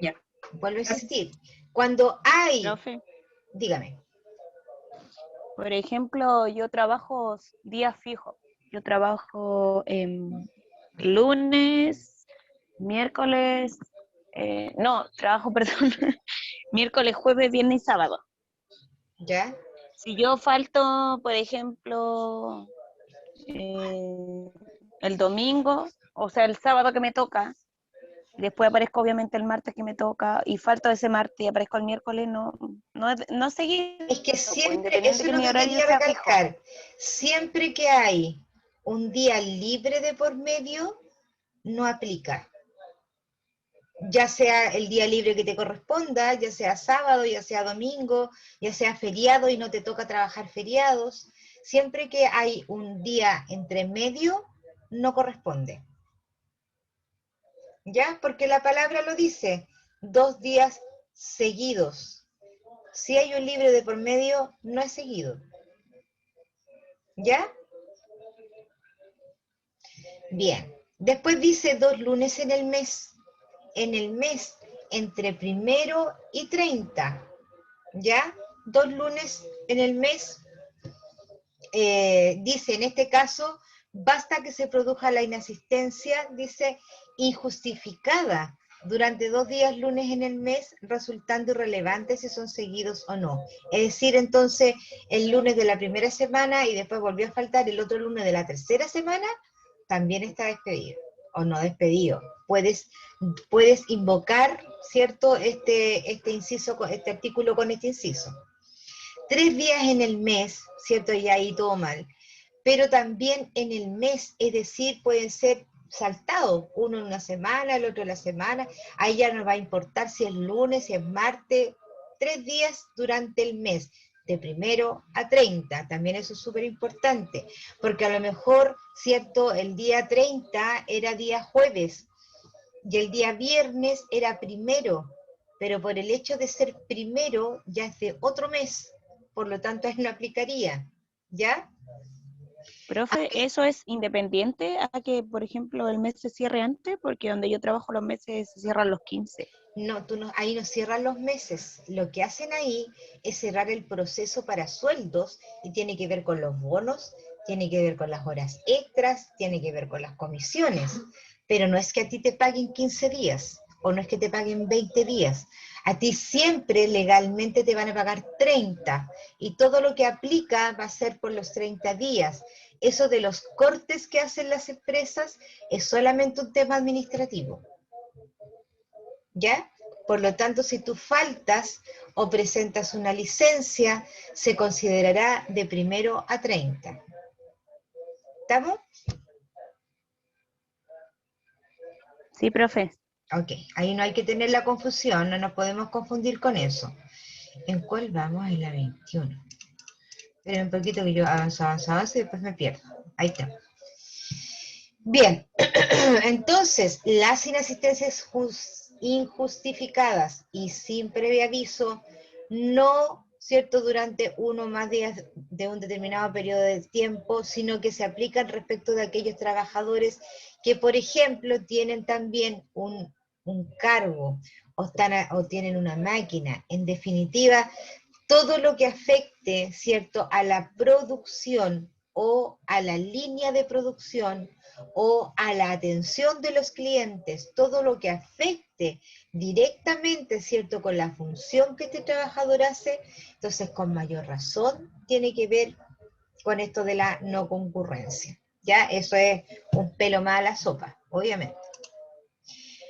Ya. vuelvo a insistir. Cuando hay... Profe, Dígame. por ejemplo, yo trabajo días fijos. Yo trabajo lunes, miércoles, trabajo, perdón, miércoles, jueves, viernes y sábado. ¿Ya? Si yo falto, por ejemplo, el domingo, o sea, el sábado que me toca, después aparezco obviamente el martes que me toca, y falto ese martes y aparezco el miércoles, no seguido, Es que pues, siempre, independiente eso es que lo mi que horario quería sea fijo. recalcar. Siempre que hay un día libre de por medio, no aplica. Ya sea el día libre que te corresponda, ya sea sábado, ya sea domingo, ya sea feriado y no te toca trabajar feriados, siempre que hay un día entre medio, no corresponde. ¿Ya? Porque la palabra lo dice, 2 días seguidos. Si hay un libre de por medio, no es seguido. ¿Ya? Bien. Después dice 2 lunes en el mes. En el mes entre 1 y 30, ¿ya? 2 lunes en el mes, dice, en este caso, basta que se produzca la inasistencia, dice, injustificada durante 2 días lunes en el mes, resultando irrelevante si son seguidos o no. Es decir, entonces, el lunes de la primera semana y después volvió a faltar el otro lunes de la tercera semana, también está despedido o no despedido. Puedes invocar, ¿cierto?, este inciso, este artículo con este inciso. 3 días en el mes, ¿cierto? Y ahí todo mal. Pero también en el mes, es decir, pueden ser saltados, uno en una semana, el otro en la semana, ahí ya no va a importar si es lunes, si es martes, 3 días durante el mes, de 1 a 30, también eso es súper importante, porque a lo mejor, ¿cierto?, el día 30 era día jueves, y el día viernes era 1, pero por el hecho de ser 1 ya es de otro mes, por lo tanto no aplicaría, ¿ya? Profe, ¿eso es independiente a que, por ejemplo, el mes se cierre antes? Porque donde yo trabajo los meses se cierran los 15. No, ahí no cierran los meses. Lo que hacen ahí es cerrar el proceso para sueldos y tiene que ver con los bonos, tiene que ver con las horas extras, tiene que ver con las comisiones. Pero no es que a ti te paguen 15 días o no es que te paguen 20 días. A ti siempre legalmente te van a pagar 30 y todo lo que aplica va a ser por los 30 días. Eso de los cortes que hacen las empresas es solamente un tema administrativo. ¿Ya? Por lo tanto, si tú faltas o presentas una licencia, se considerará de 1 a 30. ¿Estamos? Sí, profe. Ok, ahí no hay que tener la confusión, no nos podemos confundir con eso. ¿En cuál vamos? En la 21. Esperen un poquito que yo avanzo y después me pierdo. Ahí está. Bien, entonces, las inasistencias injustificadas y sin previo aviso, no, ¿cierto?, durante uno o más días de un determinado periodo de tiempo, sino que se aplican respecto de aquellos trabajadores que, por ejemplo, tienen también un cargo o tienen una máquina. En definitiva, todo lo que afecte, ¿cierto?, a la producción o a la línea de producción o a la atención de los clientes, todo lo que afecte directamente, ¿cierto?, con la función que este trabajador hace, entonces con mayor razón tiene que ver con esto de la no concurrencia. Ya, eso es un pelo más a la sopa, obviamente.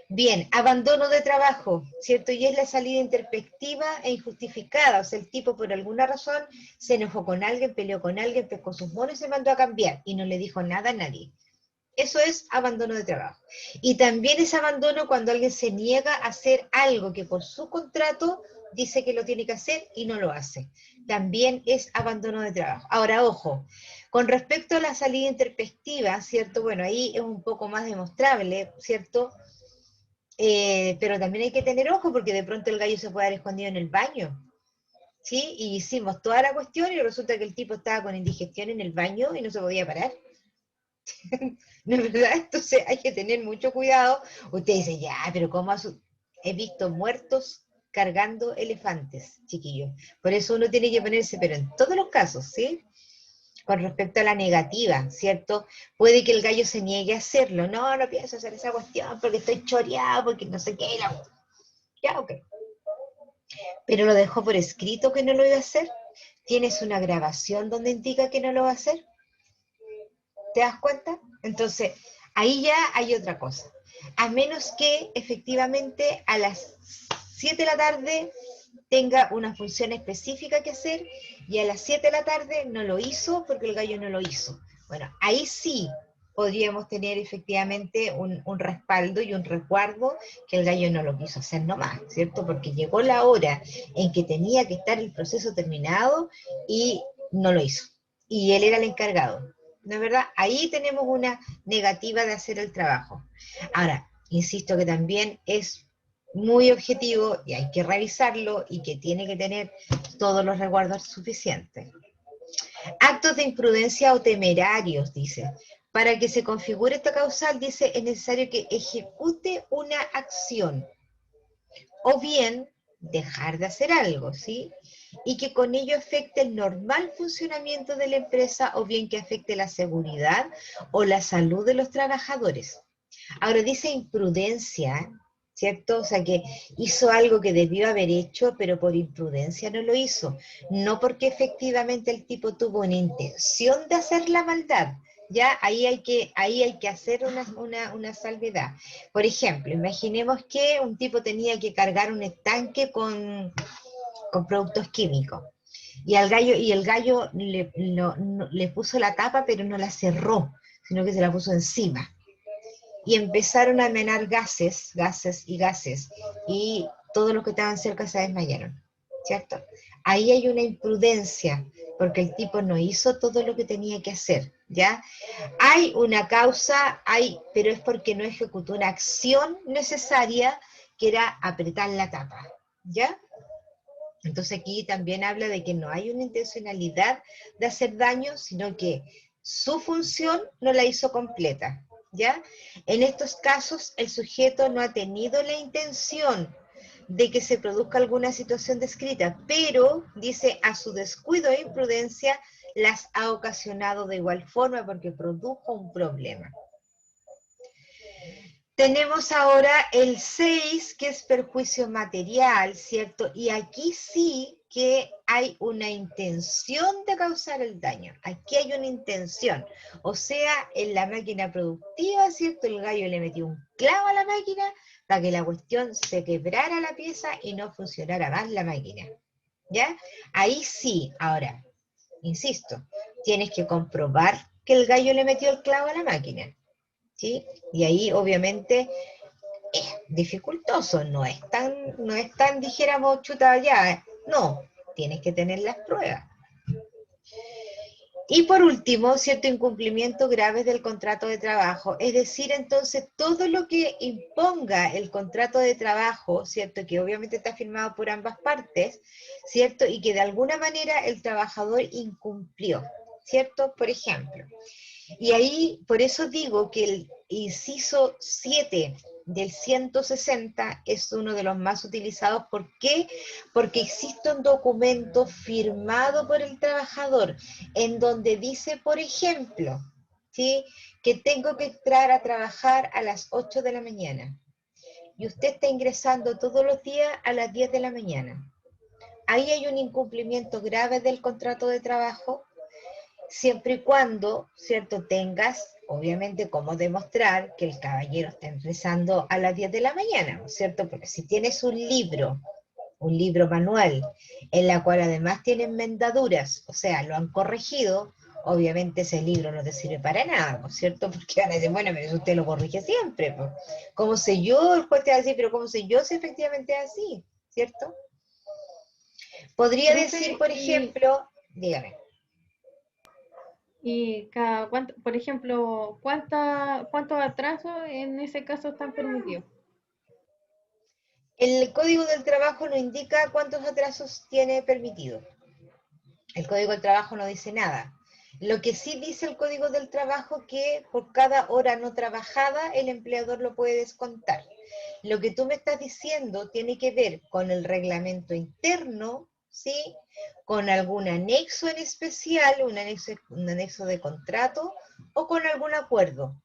Bien, abandono de trabajo, ¿cierto? Y es la salida intempestiva e injustificada. O sea, el tipo por alguna razón se enojó con alguien, peleó con alguien, pescó sus monos y se mandó a cambiar y no le dijo nada a nadie. Eso es abandono de trabajo. Y también es abandono cuando alguien se niega a hacer algo que por su contrato dice que lo tiene que hacer y no lo hace. También es abandono de trabajo. Ahora, ojo, con respecto a la salida intempestiva, ¿cierto? Bueno, ahí es un poco más demostrable, ¿cierto? Pero también hay que tener ojo porque de pronto el gallo se puede haber escondido en el baño, ¿sí? Y hicimos toda la cuestión y resulta que el tipo estaba con indigestión en el baño y no se podía parar. ¿No es verdad? Entonces hay que tener mucho cuidado. Usted dice, ya, pero ¿cómo he visto muertos cargando elefantes, chiquillos? Por eso uno tiene que ponerse, pero en todos los casos, ¿sí? Con respecto a la negativa, ¿cierto? Puede que el gallo se niegue a hacerlo. No, no pienso hacer esa cuestión porque estoy choreado, porque no sé qué. Ya, ok. Pero lo dejó por escrito que no lo iba a hacer. ¿Tienes una grabación donde indica que no lo va a hacer? ¿Te das cuenta? Entonces, ahí ya hay otra cosa. A menos que efectivamente a las 7 de la tarde tenga una función específica que hacer y a las 7 de la tarde no lo hizo porque el gallo no lo hizo. Bueno, ahí sí podríamos tener efectivamente un respaldo y un resguardo que el gallo no lo quiso hacer nomás, ¿cierto? Porque llegó la hora en que tenía que estar el proceso terminado y no lo hizo. Y él era el encargado. ¿No es verdad? Ahí tenemos una negativa de hacer el trabajo. Ahora, insisto que también es muy objetivo y hay que revisarlo y que tiene que tener todos los resguardos suficientes. Actos de imprudencia o temerarios, dice. Para que se configure esta causal, dice, es necesario que ejecute una acción o bien dejar de hacer algo, ¿sí? Y que con ello afecte el normal funcionamiento de la empresa o bien que afecte la seguridad o la salud de los trabajadores. Ahora dice imprudencia, ¿cierto? O sea que hizo algo que debió haber hecho, pero por imprudencia no lo hizo. No porque efectivamente el tipo tuvo una intención de hacer la maldad. Ya ahí hay que hacer una salvedad. Por ejemplo, imaginemos que un tipo tenía que cargar un estanque con productos químicos. Y el gallo le puso la tapa, pero no la cerró, sino que se la puso encima. Y empezaron a emanar gases, y todos los que estaban cerca se desmayaron, ¿cierto? Ahí hay una imprudencia, porque el tipo no hizo todo lo que tenía que hacer, ¿ya? Hay una causa, pero es porque no ejecutó una acción necesaria, que era apretar la tapa, ¿ya? Entonces aquí también habla de que no hay una intencionalidad de hacer daño, sino que su función no la hizo completa, ¿ya? En estos casos el sujeto no ha tenido la intención de que se produzca alguna situación descrita, pero, dice, a su descuido e imprudencia las ha ocasionado de igual forma porque produjo un problema. Tenemos ahora el 6, que es perjuicio material, ¿cierto? Y aquí sí que hay una intención de causar el daño. Aquí hay una intención. O sea, en la máquina productiva, ¿cierto? El gallo le metió un clavo a la máquina para que la cuestión se quebrara la pieza y no funcionara más la máquina. ¿Ya? Ahí sí. Ahora, insisto, tienes que comprobar que el gallo le metió el clavo a la máquina. ¿Sí? Y ahí obviamente es dificultoso, no es tan dijéramos chuta ya, no, tienes que tener las pruebas. Y por último, cierto, incumplimientos graves del contrato de trabajo. Es decir, entonces, todo lo que imponga el contrato de trabajo, ¿cierto? Que obviamente está firmado por ambas partes, ¿cierto? Y que de alguna manera el trabajador incumplió, ¿cierto? Por ejemplo. Y ahí, por eso digo que el inciso 7 del 160 es uno de los más utilizados. ¿Por qué? Porque existe un documento firmado por el trabajador en donde dice, por ejemplo, ¿sí?, que tengo que entrar a trabajar a las 8 de la mañana y usted está ingresando todos los días a las 10 de la mañana. Ahí hay un incumplimiento grave del contrato de trabajo, siempre y cuando, ¿cierto?, tengas, obviamente, cómo demostrar que el caballero está ingresando a las 10 de la mañana, ¿cierto? Porque si tienes un libro manual, en la cual además tiene enmendaduras, o sea, lo han corregido, obviamente ese libro no te sirve para nada, ¿no es cierto? Porque van a decir, bueno, pero eso usted lo corrige siempre, pues. ¿Cómo sé yo? El juez te va a decir, pero ¿cómo sé yo si efectivamente es así? ¿Cierto? Podría Profe, decir, por ejemplo, dígame. y cada cuánto, por ejemplo, ¿cuántos atrasos en ese caso están permitidos? El Código del Trabajo no indica cuántos atrasos tiene permitido. El Código del Trabajo no dice nada. Lo que sí dice el Código del Trabajo que por cada hora no trabajada el empleador lo puede descontar. Lo que tú me estás diciendo tiene que ver con el reglamento interno, ¿sí?, con algún anexo en especial, un anexo de contrato o con algún acuerdo.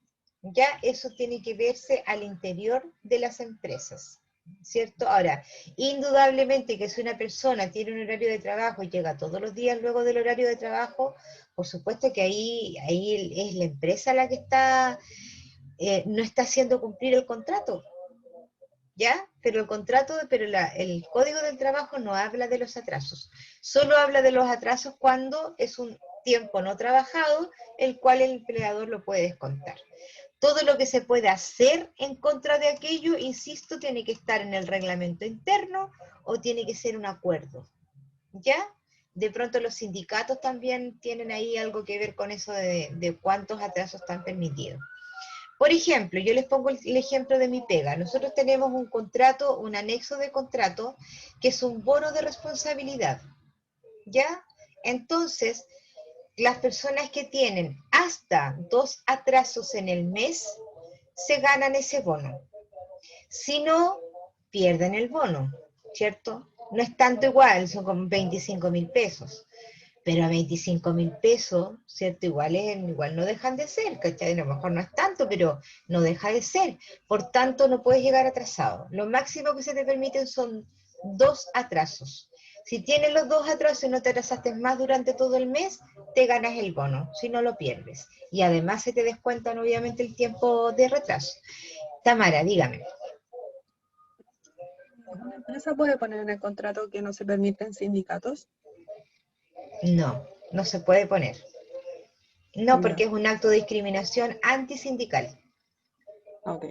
Ya eso tiene que verse al interior de las empresas, ¿cierto? Ahora, indudablemente que si una persona tiene un horario de trabajo y llega todos los días luego del horario de trabajo, por supuesto que ahí es la empresa la que está, no está haciendo cumplir el contrato, ¿ya? Pero el Código del Trabajo no habla de los atrasos, solo habla de los atrasos cuando es un tiempo no trabajado, el cual el empleador lo puede descontar. Todo lo que se puede hacer en contra de aquello, insisto, tiene que estar en el reglamento interno o tiene que ser un acuerdo, ¿ya? De pronto los sindicatos también tienen ahí algo que ver con eso de cuántos atrasos están permitidos. Por ejemplo, yo les pongo el ejemplo de mi pega. Nosotros tenemos un contrato, un anexo de contrato, que es un bono de responsabilidad, ¿ya? Entonces, las personas que tienen hasta 2 atrasos en el mes, se ganan ese bono. Si no, pierden el bono, ¿cierto? No es tanto igual, son como 25.000 pesos. Pero a 25.000 pesos, ¿cierto? Igual no dejan de ser, ¿cachai? A lo mejor no es tanto, pero no deja de ser. Por tanto, no puedes llegar atrasado. Lo máximo que se te permiten son 2 atrasos. Si tienes los 2 atrasos y no te atrasaste más durante todo el mes, te ganas el bono, si no lo pierdes. Y además se te descuentan obviamente el tiempo de retraso. Tamara, dígame. ¿Una empresa puede poner en el contrato que no se permiten sindicatos? No, no se puede poner. No, porque Ya. es un acto de discriminación antisindical. Ok,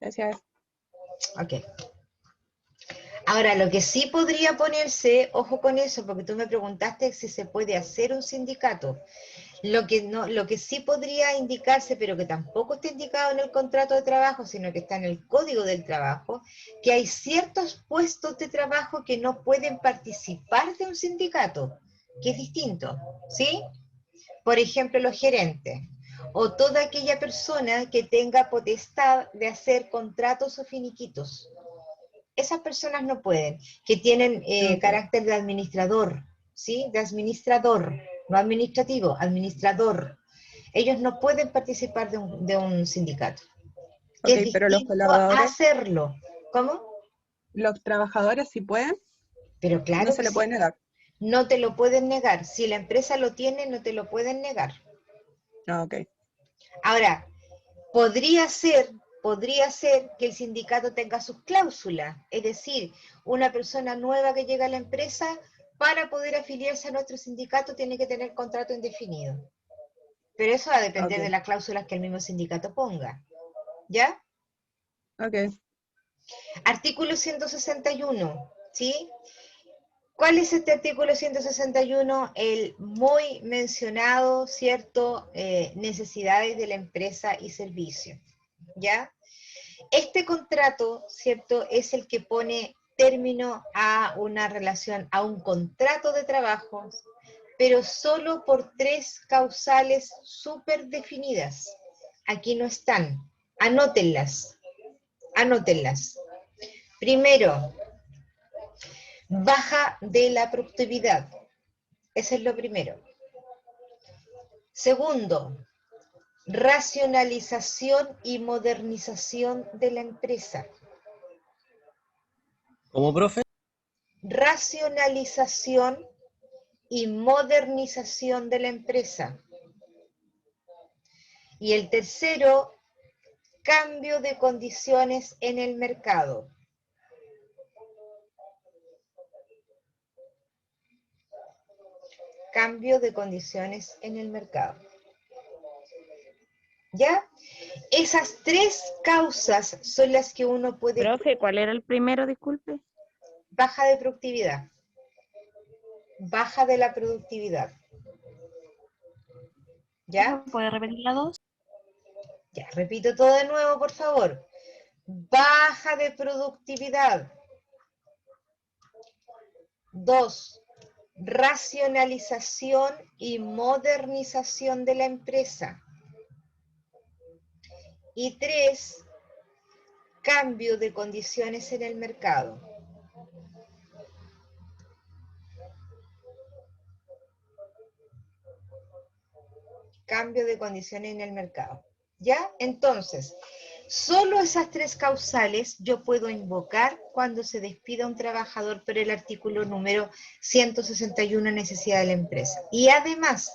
gracias. Ok. Ahora, lo que sí podría ponerse, ojo con eso, porque tú me preguntaste si se puede hacer un sindicato. Lo que sí podría indicarse, pero que tampoco está indicado en el contrato de trabajo, sino que está en el Código del Trabajo, que hay ciertos puestos de trabajo que no pueden participar de un sindicato, que es distinto, ¿sí? Por ejemplo, los gerentes, o toda aquella persona que tenga potestad de hacer contratos o finiquitos. Esas personas no pueden, que tienen carácter de administrador, ¿sí? De administrador, no administrativo, administrador. Ellos no pueden participar de un sindicato, que Ok, es pero los distinto a colaboradores, hacerlo. ¿Cómo? los trabajadores sí pueden, Pero no claro se que le sí, puede negar. no te lo pueden negar. Si la empresa lo tiene, no te lo pueden negar. Ah, ok. Ahora, podría ser que el sindicato tenga sus cláusulas, es decir, una persona nueva que llega a la empresa, para poder afiliarse a nuestro sindicato tiene que tener contrato indefinido. Pero eso va a depender Ok, de las cláusulas que el mismo sindicato ponga. ¿Ya? ok. Artículo 161, ¿sí? ¿Cuál es este artículo 161? El muy mencionado, ¿cierto? Necesidades de la empresa y servicio, ¿ya? Este contrato, ¿cierto? Es el que pone término a una relación, a un contrato de trabajo, pero solo por 3 causales súper definidas. Aquí no están. Anótenlas. Anótenlas. Primero, baja de la productividad. Ese es lo primero. Segundo, racionalización y modernización de la empresa. ¿Cómo, profe? Racionalización y modernización de la empresa. Y el tercero, cambio de condiciones en el mercado. Cambio de condiciones en el mercado. ¿Ya? Esas 3 causas son las que uno puede... Profe, ¿cuál era el primero, disculpe? Baja de productividad. Baja de la productividad. ¿Ya? ¿Puede repetir la 2? Ya, repito todo de nuevo, por favor. Baja de productividad. 2. Racionalización y modernización de la empresa. Y 3. Cambio de condiciones en el mercado. Cambio de condiciones en el mercado. ¿Ya? Entonces, solo esas 3 causales yo puedo invocar cuando se despida un trabajador por el artículo número 161, necesidad de la empresa. Y además,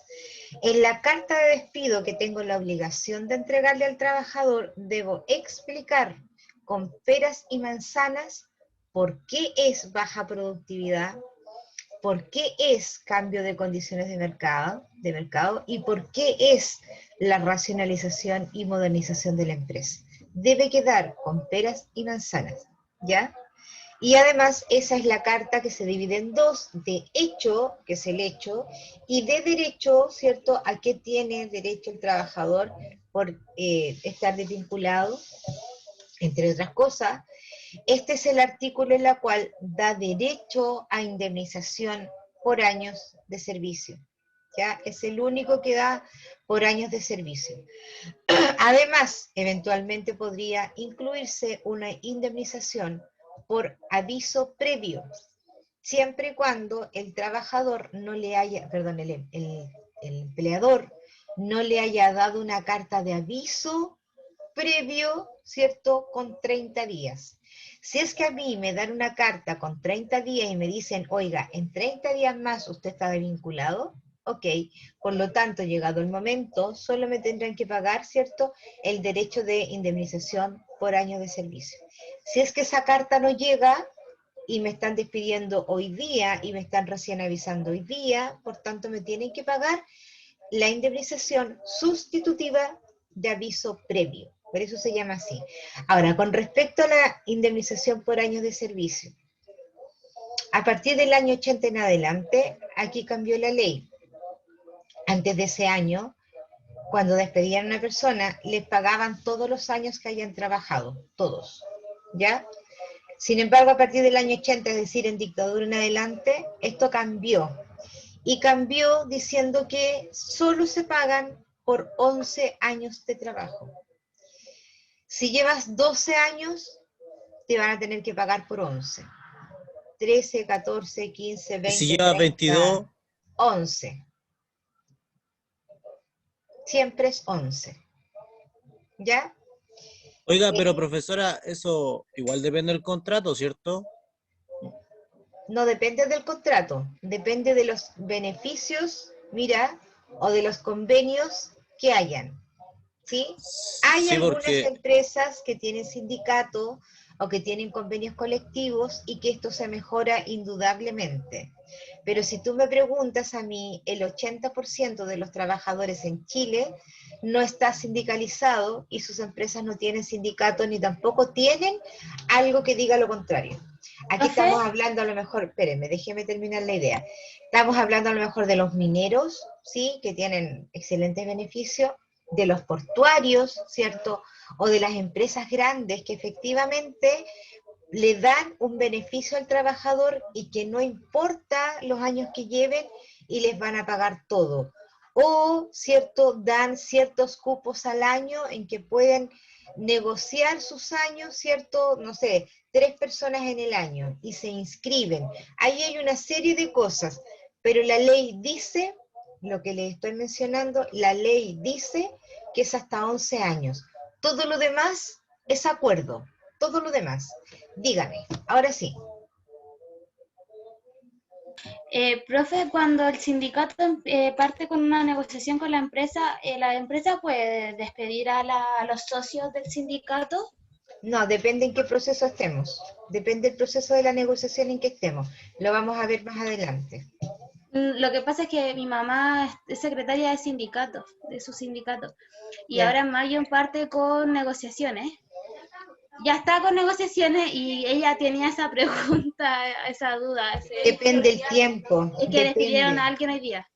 en la carta de despido que tengo la obligación de entregarle al trabajador, debo explicar con peras y manzanas por qué es baja productividad, por qué es cambio de condiciones de mercado y por qué es la racionalización y modernización de la empresa. Debe quedar con peras y manzanas, ¿ya? Y además esa es la carta que se divide en 2, de hecho, que es el hecho, y de derecho, ¿cierto? ¿A qué tiene derecho el trabajador por estar desvinculado? Entre otras cosas, este es el artículo en el cual da derecho a indemnización por años de servicio. ¿Ya? Es el único que da por años de servicio. Además, eventualmente podría incluirse una indemnización por aviso previo, siempre y cuando el trabajador no le haya, perdón, el empleador no le haya dado una carta de aviso previo, ¿cierto?, con 30 días. Si es que a mí me dan una carta con 30 días y me dicen, oiga, en 30 días más usted está desvinculado, ok, por lo tanto, llegado el momento, solo me tendrán que pagar, ¿cierto?, el derecho de indemnización por año de servicio. Si es que esa carta no llega y me están despidiendo hoy día y me están recién avisando hoy día, por tanto me tienen que pagar la indemnización sustitutiva de aviso previo. Por eso se llama así. Ahora, con respecto a la indemnización por años de servicio, a partir del año 80 en adelante, aquí cambió la ley. Antes de ese año, cuando despedían a una persona, les pagaban todos los años que hayan trabajado, todos, ¿ya? Sin embargo, a partir del año 80, es decir, en dictadura en adelante, esto cambió. Y cambió diciendo que solo se pagan por 11 años de trabajo. Si llevas 12 años, te van a tener que pagar por 11. 13, 14, 15, 20, Si lleva 22, 11. Siempre es 11. ¿Ya? oiga, pero profesora, eso igual depende del contrato, ¿cierto? No depende del contrato, depende de los beneficios, mira, o de los convenios que hayan. ¿Sí? Hay Sí, algunas porque empresas que tienen sindicato o que tienen convenios colectivos y que esto se mejora indudablemente. Pero si tú me preguntas a mí, el 80% de los trabajadores en Chile no está sindicalizado y sus empresas no tienen sindicato ni tampoco tienen algo que diga lo contrario. Aquí Profe. estamos hablando a lo mejor, espérenme, déjeme terminar la idea. Estamos hablando a lo mejor de los mineros, ¿sí? Que tienen excelentes beneficios, de los portuarios, ¿cierto? O de las empresas grandes que efectivamente le dan un beneficio al trabajador y que no importa los años que lleven y les van a pagar todo. O, ¿cierto? Dan ciertos cupos al año en que pueden negociar sus años, ¿cierto? No sé, 3 personas en el año y se inscriben. Ahí hay una serie de cosas, pero la ley dice, lo que les estoy mencionando, la ley dice que es hasta 11 años. Todo lo demás es acuerdo, todo lo demás. Dígame, ahora sí. Profe, cuando el sindicato parte con una negociación con la empresa puede despedir a los socios del sindicato. No, depende en qué proceso estemos. Depende del proceso de la negociación en que estemos. Lo vamos a ver más adelante. Lo que pasa es que mi mamá es secretaria de sindicato, de su sindicato, y Ya. ahora en mayo parte con negociaciones. Ya está con negociaciones y ella tenía esa pregunta, esa duda. Depende el tiempo. Es que despidieron Depende. a alguien hoy día.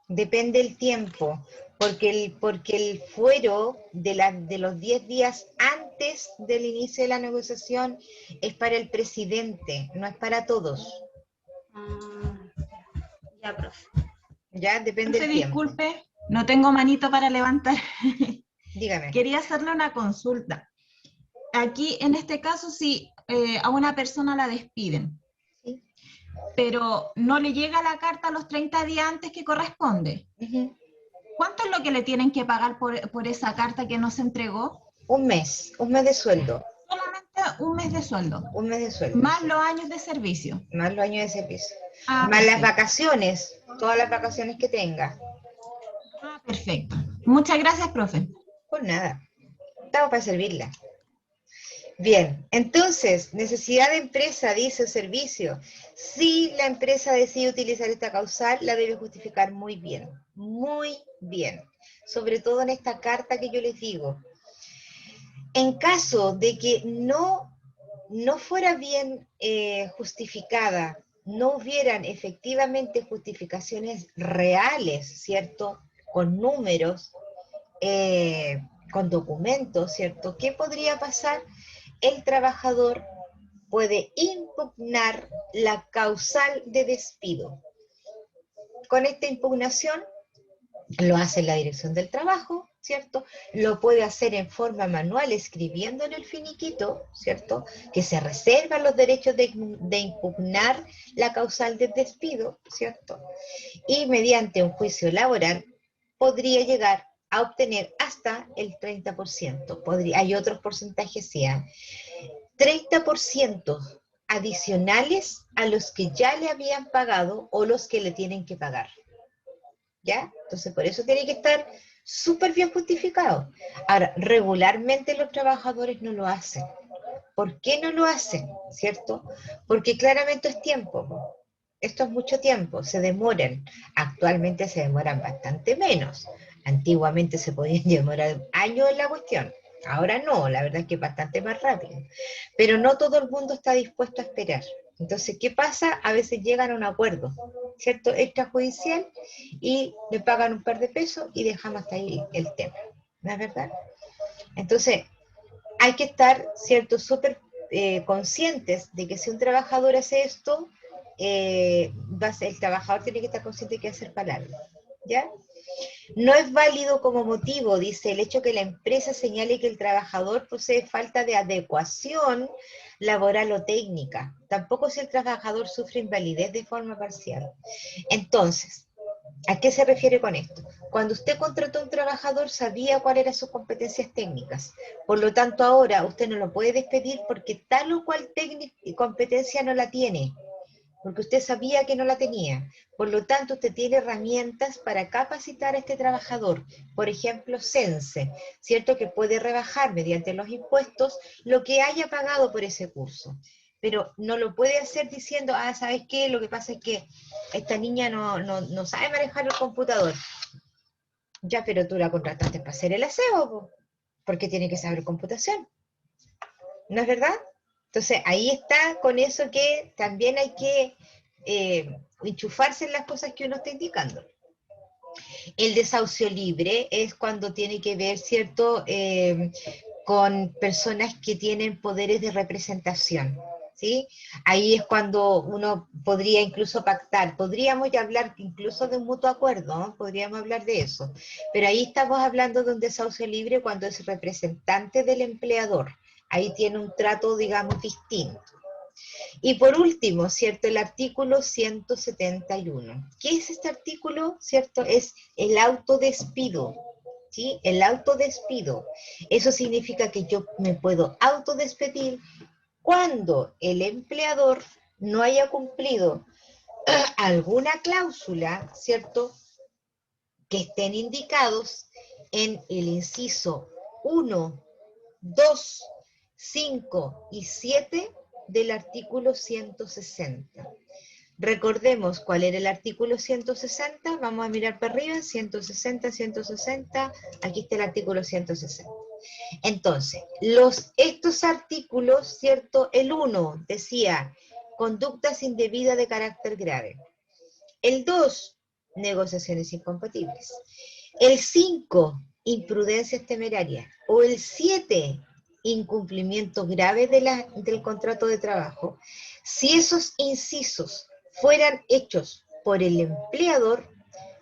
Depende el tiempo. Porque el fuero de los 10 días antes del inicio de la negociación es para el presidente, no es para todos. Ya, profe. Ya, depende Profe, del tiempo. disculpe, no tengo manito para levantar. Dígame. Quería hacerle una consulta. Aquí, en este caso, si a una persona la despiden, Sí. pero no le llega la carta a los 30 días antes que corresponde, ¿cuánto es lo que le tienen que pagar por esa carta que no se entregó? Un mes de sueldo. Solamente un mes de sueldo. Un mes de sueldo. Más sí. los años de servicio. Más los años de servicio. Ah, Más las perfecto. vacaciones, todas las vacaciones que tenga. Ah, perfecto. Muchas gracias, profe. Pues nada, estamos para servirla. Bien, entonces, necesidad de empresa, dice o servicio. Si la empresa decide utilizar esta causal, la debe justificar muy bien, sobre todo en esta carta que yo les digo. En caso de que no fuera bien justificada, no hubieran efectivamente justificaciones reales, ¿cierto? Con números, con documentos, ¿cierto? ¿Qué podría pasar? El trabajador puede impugnar la causal de despido. Con esta impugnación lo hace la dirección del trabajo, ¿cierto? Lo puede hacer en forma manual, escribiendo en el finiquito, ¿cierto? Que se reservan los derechos de impugnar la causal de despido, ¿cierto? Y mediante un juicio laboral podría llegar a obtener hasta el 30%. Hay otros porcentajes, sí, 30% adicionales a los que ya le habían pagado o los que le tienen que pagar. ¿Ya? Entonces, por eso tiene que estar súper bien justificado. Ahora, regularmente los trabajadores no lo hacen. ¿Por qué no lo hacen? ¿Cierto? Porque claramente es tiempo. Esto es mucho tiempo, se demoran. Actualmente se demoran bastante menos. Antiguamente se podían demorar años en la cuestión. Ahora no, la verdad es que es bastante más rápido. Pero no todo el mundo está dispuesto a esperar. Entonces, ¿qué pasa? A veces llegan a un acuerdo, ¿cierto? Extrajudicial y le pagan un par de pesos y dejamos hasta ahí el tema. ¿No es verdad? Entonces, hay que estar, ¿cierto? Súper conscientes de que si un trabajador hace esto, el trabajador tiene que estar consciente de que va a ser palabra, ¿ya? No es válido como motivo, dice, el hecho que la empresa señale que el trabajador posee falta de adecuación laboral o técnica, tampoco si el trabajador sufre invalidez de forma parcial. Entonces, ¿a qué se refiere con esto? Cuando usted contrató a un trabajador sabía cuáles eran sus competencias técnicas, por lo tanto ahora usted no lo puede despedir porque tal o cual competencia no la tiene, porque usted sabía que no la tenía. Por lo tanto, usted tiene herramientas para capacitar a este trabajador. Por ejemplo, CENSE, ¿cierto? Que puede rebajar mediante los impuestos lo que haya pagado por ese curso. Pero no lo puede hacer diciendo, ¿sabes qué? Lo que pasa es que esta niña no sabe manejar el computador. Ya, pero tú la contrataste para hacer el aseo, porque tiene que saber computación. ¿No es verdad? Entonces, ahí está con eso que también hay que enchufarse en las cosas que uno está indicando. El desahucio libre es cuando tiene que ver, ¿cierto?, con personas que tienen poderes de representación, ¿sí? Ahí es cuando uno podría incluso pactar, podríamos ya hablar incluso de un mutuo acuerdo, ¿no? Podríamos hablar de eso, pero ahí estamos hablando de un desahucio libre cuando es representante del empleador, ahí tiene un trato, digamos, distinto. Y por último, ¿cierto? El artículo 171. ¿Qué es este artículo? ¿Cierto? Es el autodespido, ¿sí? El autodespido. Eso significa que yo me puedo autodespedir cuando el empleador no haya cumplido alguna cláusula, ¿cierto?, que estén indicados en el inciso 1, 2, 5 y 7 del artículo 160. Recordemos cuál era el artículo 160, vamos a mirar para arriba, 160, 160, aquí está el artículo 160. Entonces, estos artículos, ¿cierto? El 1 decía, conductas indebidas de carácter grave. El 2, negociaciones incompatibles. El 5, imprudencias temerarias. O el 7, incumplimiento grave del contrato de trabajo. Si esos incisos fueran hechos por el empleador,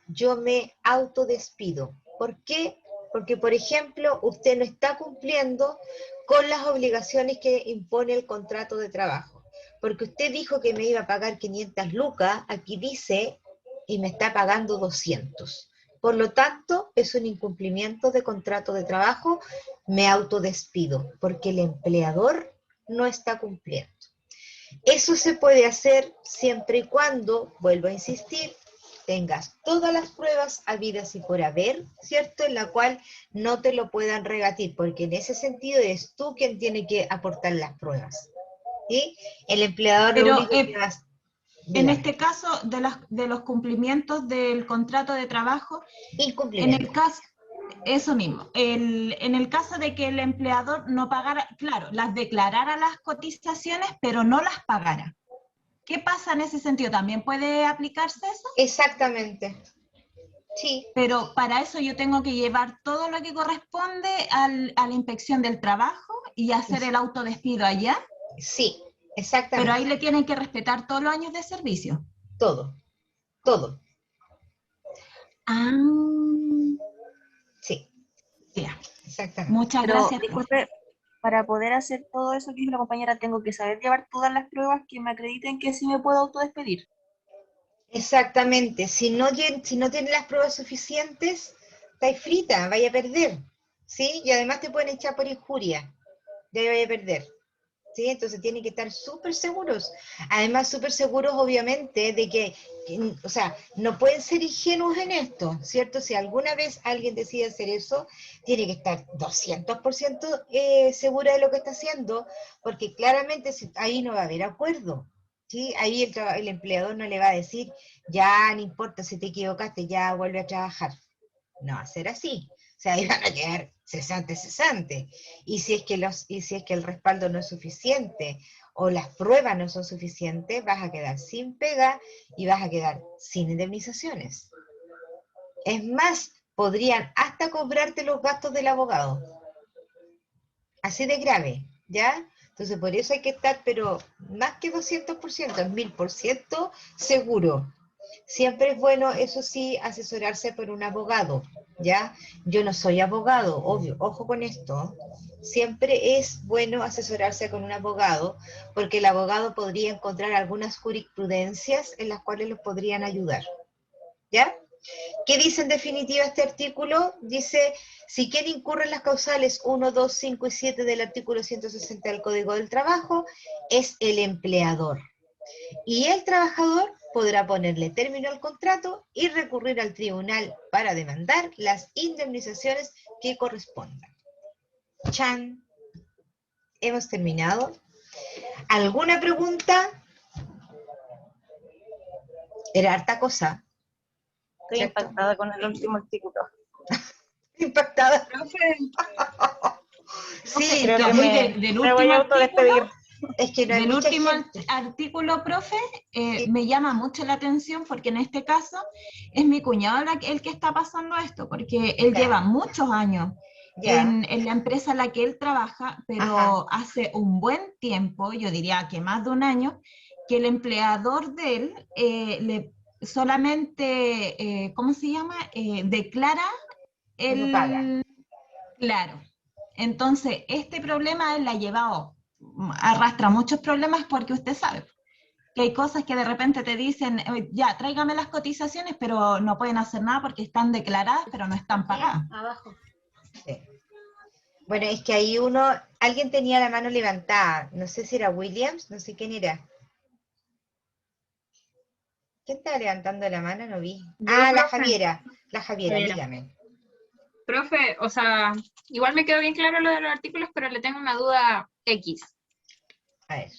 yo me autodespido. ¿Por qué? Porque, por ejemplo, usted no está cumpliendo con las obligaciones que impone el contrato de trabajo. Porque usted dijo que me iba a pagar 500 lucas, aquí dice, y me está pagando 200. Por lo tanto, es un incumplimiento de contrato de trabajo, me autodespido, porque el empleador no está cumpliendo. Eso se puede hacer siempre y cuando, vuelvo a insistir, tengas todas las pruebas habidas y por haber, ¿cierto?, en la cual no te lo puedan rebatir, porque en ese sentido eres tú quien tiene que aportar las pruebas, ¿sí? El empleador Pero, lo único que hace... en este caso, de los cumplimientos del contrato de trabajo, en el caso, eso mismo, en el caso de que el empleador no pagara, claro, las declarara las cotizaciones, pero no las pagara. ¿Qué pasa en ese sentido? ¿También puede aplicarse eso? Exactamente. Sí. Pero para eso yo tengo que llevar todo lo que corresponde a la inspección del trabajo y hacer el autodespido allá. Sí, exactamente. Pero ahí le tienen que respetar todos los años de servicio. Todo, todo. Ah. Sí. Yeah. Exactamente. Muchas Pero, gracias. disculpe, para poder hacer todo eso que dijo la compañera, tengo que saber llevar todas las pruebas que me acrediten que sí me puedo autodespedir. Exactamente. Si no tiene las pruebas suficientes, estáis frita, vaya a perder. ¿Sí? Y además te pueden echar por injuria. Ya vaya a perder. ¿Sí? Entonces tienen que estar súper seguros. Además, súper seguros, obviamente, de que, o sea, no pueden ser ingenuos en esto, ¿cierto? Si alguna vez alguien decide hacer eso, tiene que estar 200% segura de lo que está haciendo, porque claramente ahí no va a haber acuerdo, ¿sí? Ahí el empleador no le va a decir, ya, no importa si te equivocaste, ya vuelve a trabajar. No va a ser así. O sea, ahí van a quedar cesante. Y si es que el respaldo no es suficiente o las pruebas no son suficientes, vas a quedar sin pega y vas a quedar sin indemnizaciones. Es más, podrían hasta cobrarte los gastos del abogado. Así de grave, ¿ya? Entonces, por eso hay que estar, pero más que 200%, 1000% seguro. Siempre es bueno, eso sí, asesorarse por un abogado, ¿ya? Yo no soy abogado, obvio, ojo con esto. Siempre es bueno asesorarse con un abogado, porque el abogado podría encontrar algunas jurisprudencias en las cuales los podrían ayudar, ¿ya? ¿Qué dice en definitiva este artículo? Dice, si quien incurre en las causales 1, 2, 5 y 7 del artículo 160 del Código del Trabajo, es el empleador. Y el trabajador podrá ponerle término al contrato y recurrir al tribunal para demandar las indemnizaciones que correspondan. Chan. Hemos terminado. ¿Alguna pregunta? Era harta cosa. Estoy impactada con el último artículo. Impactada. Profe, Sí, creo que que muy me voy a autodespedir. Es que no hay Del mucha último gente. artículo, profe, Sí. me llama mucho la atención porque en este caso es mi cuñado el que está pasando esto, porque él Ya. lleva muchos años Ya. en la empresa en la que él trabaja, pero Ajá. hace un buen tiempo, yo diría que más de un año, que el empleador de él le solamente, ¿cómo se llama? Declara Y no paga. el... Claro. Entonces, este problema él la ha llevado, arrastra muchos problemas porque usted sabe que hay cosas que de repente te dicen, ya, tráigame las cotizaciones, pero no pueden hacer nada porque están declaradas, pero no están pagadas. Abajo. Sí. Bueno, es que ahí alguien tenía la mano levantada, no sé si era Williams, no sé quién era. ¿Quién estaba levantando la mano? No vi. Yo, La profe. Javiera, Javiera. dígame. Profe, o sea, igual me quedó bien claro lo de los artículos, pero le tengo una duda X. A ver.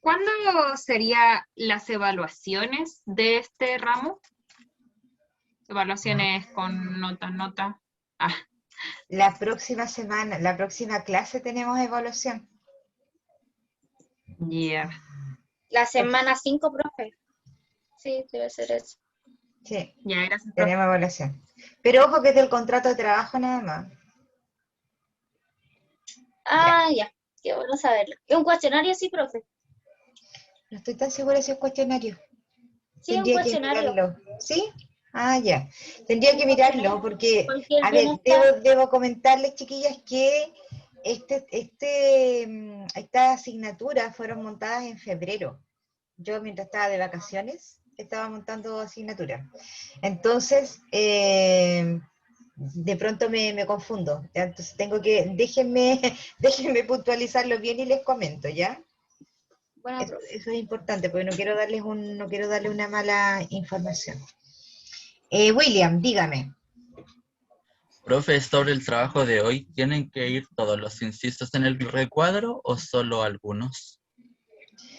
¿Cuándo serían las evaluaciones de este ramo? Evaluaciones con nota. Ah, La próxima semana, la próxima clase tenemos evaluación. yeah. La semana 5, profe. Sí, debe ser eso. Sí, Ya, gracias, profe. tenemos evaluación. Pero ojo que es del contrato de trabajo nada más. Ya. Qué bueno saberlo. ¿Es un cuestionario, sí, profe? No estoy tan segura si es cuestionario. Sí, es un Tendría que cuestionario. mirarlo. ¿Sí? Ya. Tendría que mirarlo porque, Cualquier a ver, bienestar. debo comentarles, chiquillas, que estas asignaturas fueron montadas en febrero. Yo, mientras estaba de vacaciones, estaba montando asignaturas. Entonces, de pronto me confundo. ¿Ya? Entonces déjenme puntualizarlo bien y les comento, ¿ya? Bueno, profe. Eso es importante porque no quiero darles una mala información. William, dígame. Profe, sobre el trabajo de hoy, ¿tienen que ir todos los incisos en el recuadro o solo algunos?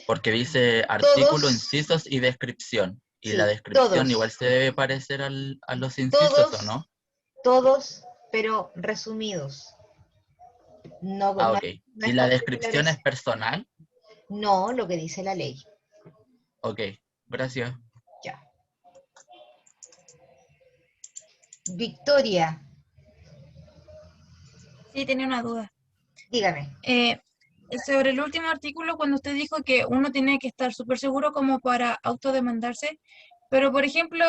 Porque dice artículo, Todos, incisos y descripción. Y la sí, descripción todos, igual se debe parecer a los incisos, ¿o no? todos, pero resumidos. No, Ah, no, ok. no ¿Y es la completa la descripción es versión. personal? No, lo que dice la ley. Ok, gracias. Ya. Victoria, Sí, tenía una duda. dígame. Sobre el último artículo, cuando usted dijo que uno tiene que estar súper seguro como para autodemandarse, pero por ejemplo,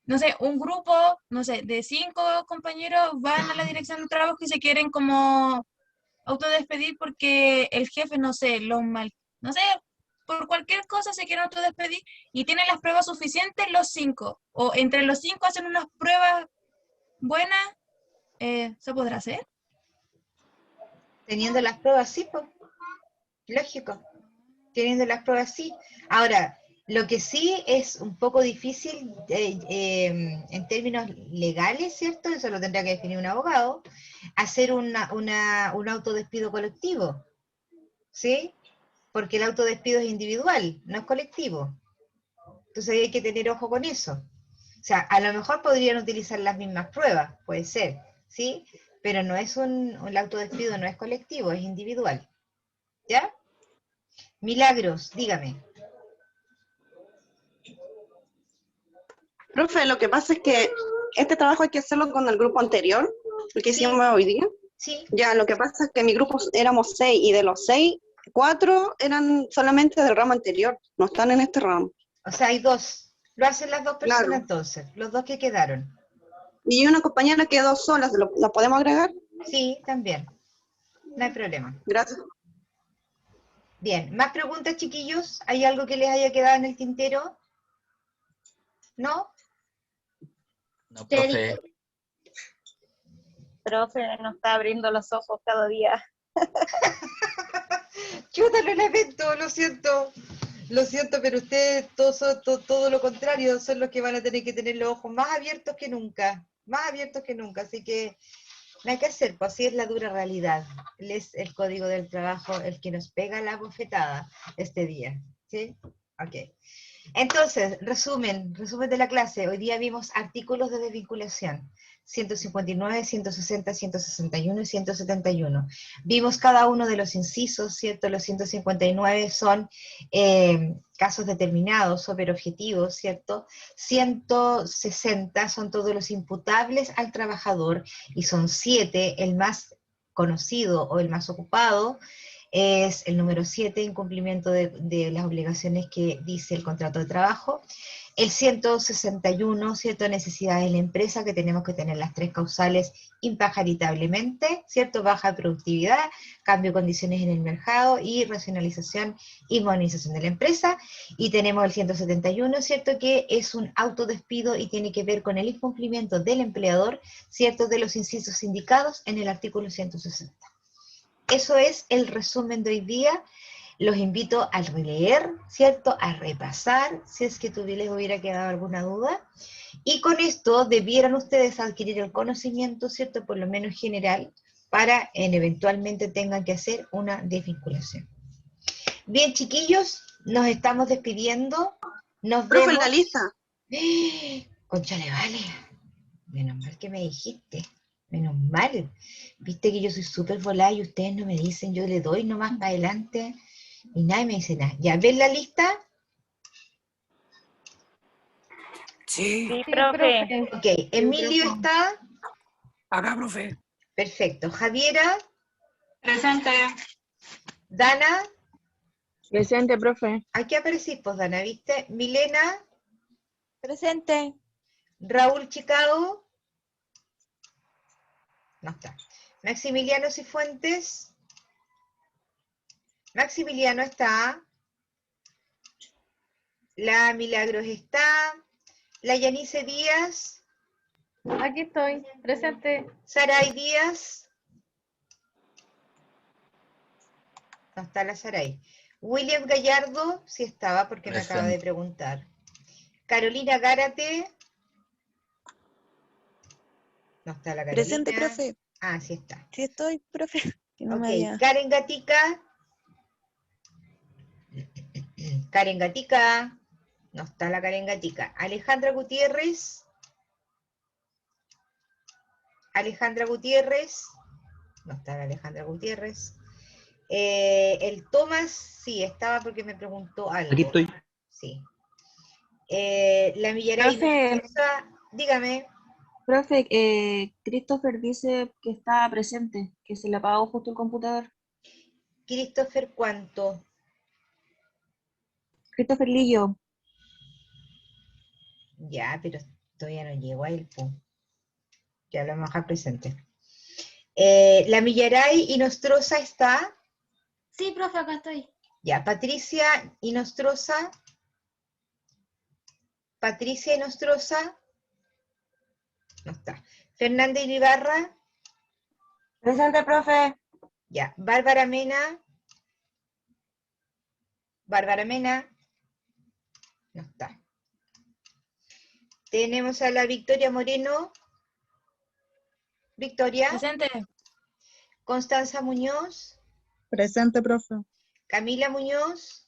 no sé, un grupo, no sé, de 5 compañeros van a la dirección del trabajo y se quieren como autodespedir porque el jefe, no sé, no sé, por cualquier cosa se quieren autodespedir y tienen las pruebas suficientes los 5, o entre los 5 hacen unas pruebas buenas, ¿se podrá hacer? Teniendo las pruebas, sí, pues, lógico. Teniendo las pruebas, sí. Ahora, lo que sí es un poco difícil en términos legales, ¿cierto? Eso lo tendrá que definir un abogado, hacer un autodespido colectivo, ¿sí? Porque el autodespido es individual, no es colectivo. Entonces hay que tener ojo con eso. O sea, a lo mejor podrían utilizar las mismas pruebas, puede ser, ¿sí? Pero no es el autodespido no es colectivo, es individual. ¿Ya? Milagros, dígame. Profe, lo que pasa es que este trabajo hay que hacerlo con el grupo anterior, el que hicimos hoy día. Sí. Ya, lo que pasa es que mi grupo éramos 6 y de los 6, 4 eran solamente del ramo anterior, no están en este ramo. O sea, hay 2. Lo hacen las 2 personas Claro. entonces, los 2 que quedaron. Y una compañera quedó sola, ¿la podemos agregar? Sí, también. No hay problema. Gracias. Bien, ¿más preguntas, chiquillos? ¿Hay algo que les haya quedado en el tintero? ¿No? No, profe. Profe, nos está abriendo los ojos cada día. Chuta, lo lamento, lo siento. Lo siento, pero ustedes todo lo contrario, son los que van a tener que tener los ojos más abiertos que nunca. Más abiertos que nunca, así que no hay que hacer, pues así es la dura realidad. Es el código del trabajo el que nos pega la bofetada este día, ¿sí? Ok. Entonces, resumen de la clase. Hoy día vimos artículos de desvinculación. 159, 160, 161 y 171. Vimos cada uno de los incisos, ¿cierto? Los 159 son casos determinados, superobjetivos, ¿cierto? 160 son todos los imputables al trabajador y son 7, el más conocido o el más ocupado, es el número 7, incumplimiento de las obligaciones que dice el contrato de trabajo. El 161, ¿cierto? Necesidades de la empresa, que tenemos que tener las 3 causales impagaritablemente, ¿cierto? Baja productividad, cambio de condiciones en el mercado y racionalización y modernización de la empresa. Y tenemos el 171, ¿cierto? Que es un autodespido y tiene que ver con el incumplimiento del empleador, ¿cierto? De los incisos indicados en el artículo 160. Eso es el resumen de hoy día. Los invito a releer, ¿cierto? A repasar, si es que les hubiera quedado alguna duda. Y con esto debieran ustedes adquirir el conocimiento, ¿cierto? Por lo menos general, para eventualmente tengan que hacer una desvinculación. Bien, chiquillos, nos estamos despidiendo. Nos Profe, vemos. la lista. Conchale, vale. Menos mal que me dijiste. Menos mal. Viste que yo soy súper volada y ustedes no me dicen, yo le doy nomás para adelante y nadie me dice nada. ¿Ya ven la lista? Sí. Sí, profe. Ok, Emilio está. Acá, profe. Perfecto. Javiera. Presente. Dana. Presente, profe. Aquí aparecís, pues, Dana, ¿viste? Milena. Presente. Raúl Chicago. No está. Maximiliano Cifuentes. Maximiliano está. La Milagros está. La Yanice Díaz. Aquí estoy, presente. Saray Díaz. No está la Saray. William Gallardo, sí estaba porque me acaba de preguntar. Carolina Gárate. No está la Carolina. Presente, profe. Ah, sí está. Sí estoy, profe. Que no Ok, me había... Karen Gatica. Karen Gatica. No está la Karen Gatica. Alejandra Gutiérrez. Alejandra Gutiérrez. No está la Alejandra Gutiérrez. El Tomás, sí, estaba porque me preguntó algo. Aquí estoy. Sí. La Millaray Profe. Mendoza, dígame. Profe, Christopher dice que está presente, que se le apagó justo el computador. Christopher, ¿cuánto? Christopher Lillo. Ya, pero todavía no llego a él, po. Ya lo vamos a dejar presente. La Millaray Inostroza está. Sí, profe, acá estoy. Ya, Patricia Inostroza. Patricia Inostroza. No está. Fernanda Iribarra. Presente, profe. Ya. Bárbara Mena. Bárbara Mena. No está. Tenemos a la Victoria Moreno. Victoria. Presente. Constanza Muñoz. Presente, profe. Camila Muñoz.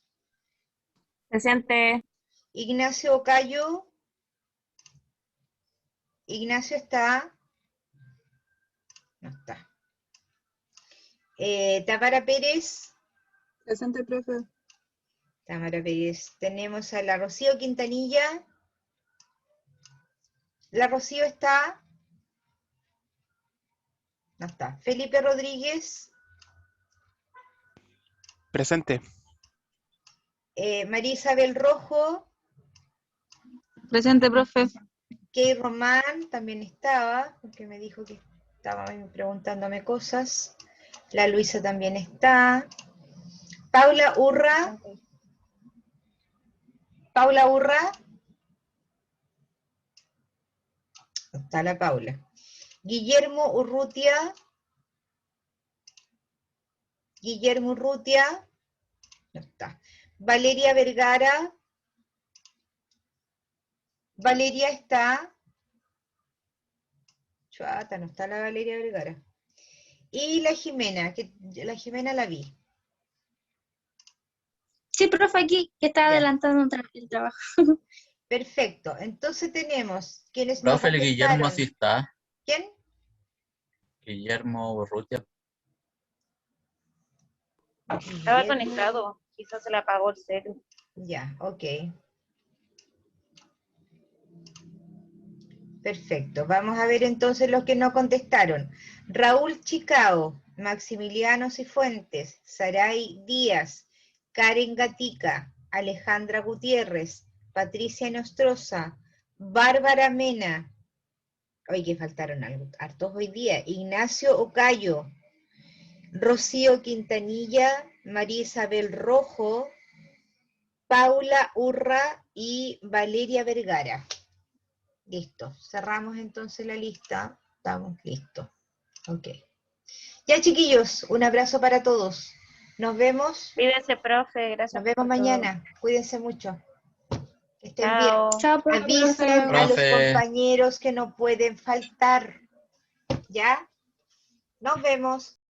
Presente. Ignacio Ocayo. Ignacio está. No está. Tamara Pérez. Presente, profe. Tamara Pérez. Tenemos a la Rocío Quintanilla. La Rocío está. No está. Felipe Rodríguez. Presente. María Isabel Rojo. Presente, profe. Kay Román también estaba, porque me dijo que estaba preguntándome cosas. La Luisa también está. Paula Urra. Paula Urra. No está la Paula. Guillermo Urrutia. Guillermo Urrutia. No está. Valeria Vergara. Valeria está. Chuata, no está la Valeria Vergara. Y la Jimena, que la Jimena la vi. Sí, profe, aquí, que está Ya. adelantando el trabajo. Perfecto. Entonces tenemos quienes no Profe, el Guillermo sí contestaron. está. ¿Quién? Guillermo Urrutia. Estaba Guillermo. conectado, quizás se le apagó el celu. Ya, ok. Perfecto. Vamos a ver entonces los que no contestaron. Raúl Chicao, Maximiliano Cifuentes, Saray Díaz, Karen Gatica, Alejandra Gutiérrez, Patricia Nostroza, Bárbara Mena. Oye, que faltaron hartos hoy día. Ignacio Ocayo, Rocío Quintanilla, María Isabel Rojo, Paula Urra y Valeria Vergara. Listo, cerramos entonces la lista. Estamos listos. Ok. Ya, chiquillos, un abrazo para todos. Nos vemos. Cuídese, profe, gracias Nos vemos por todo. mañana. Cuídense mucho. Que estén Chao. bien. Chao, profe. Avisen a los Profe. compañeros que no pueden faltar. ¿Ya? Nos vemos.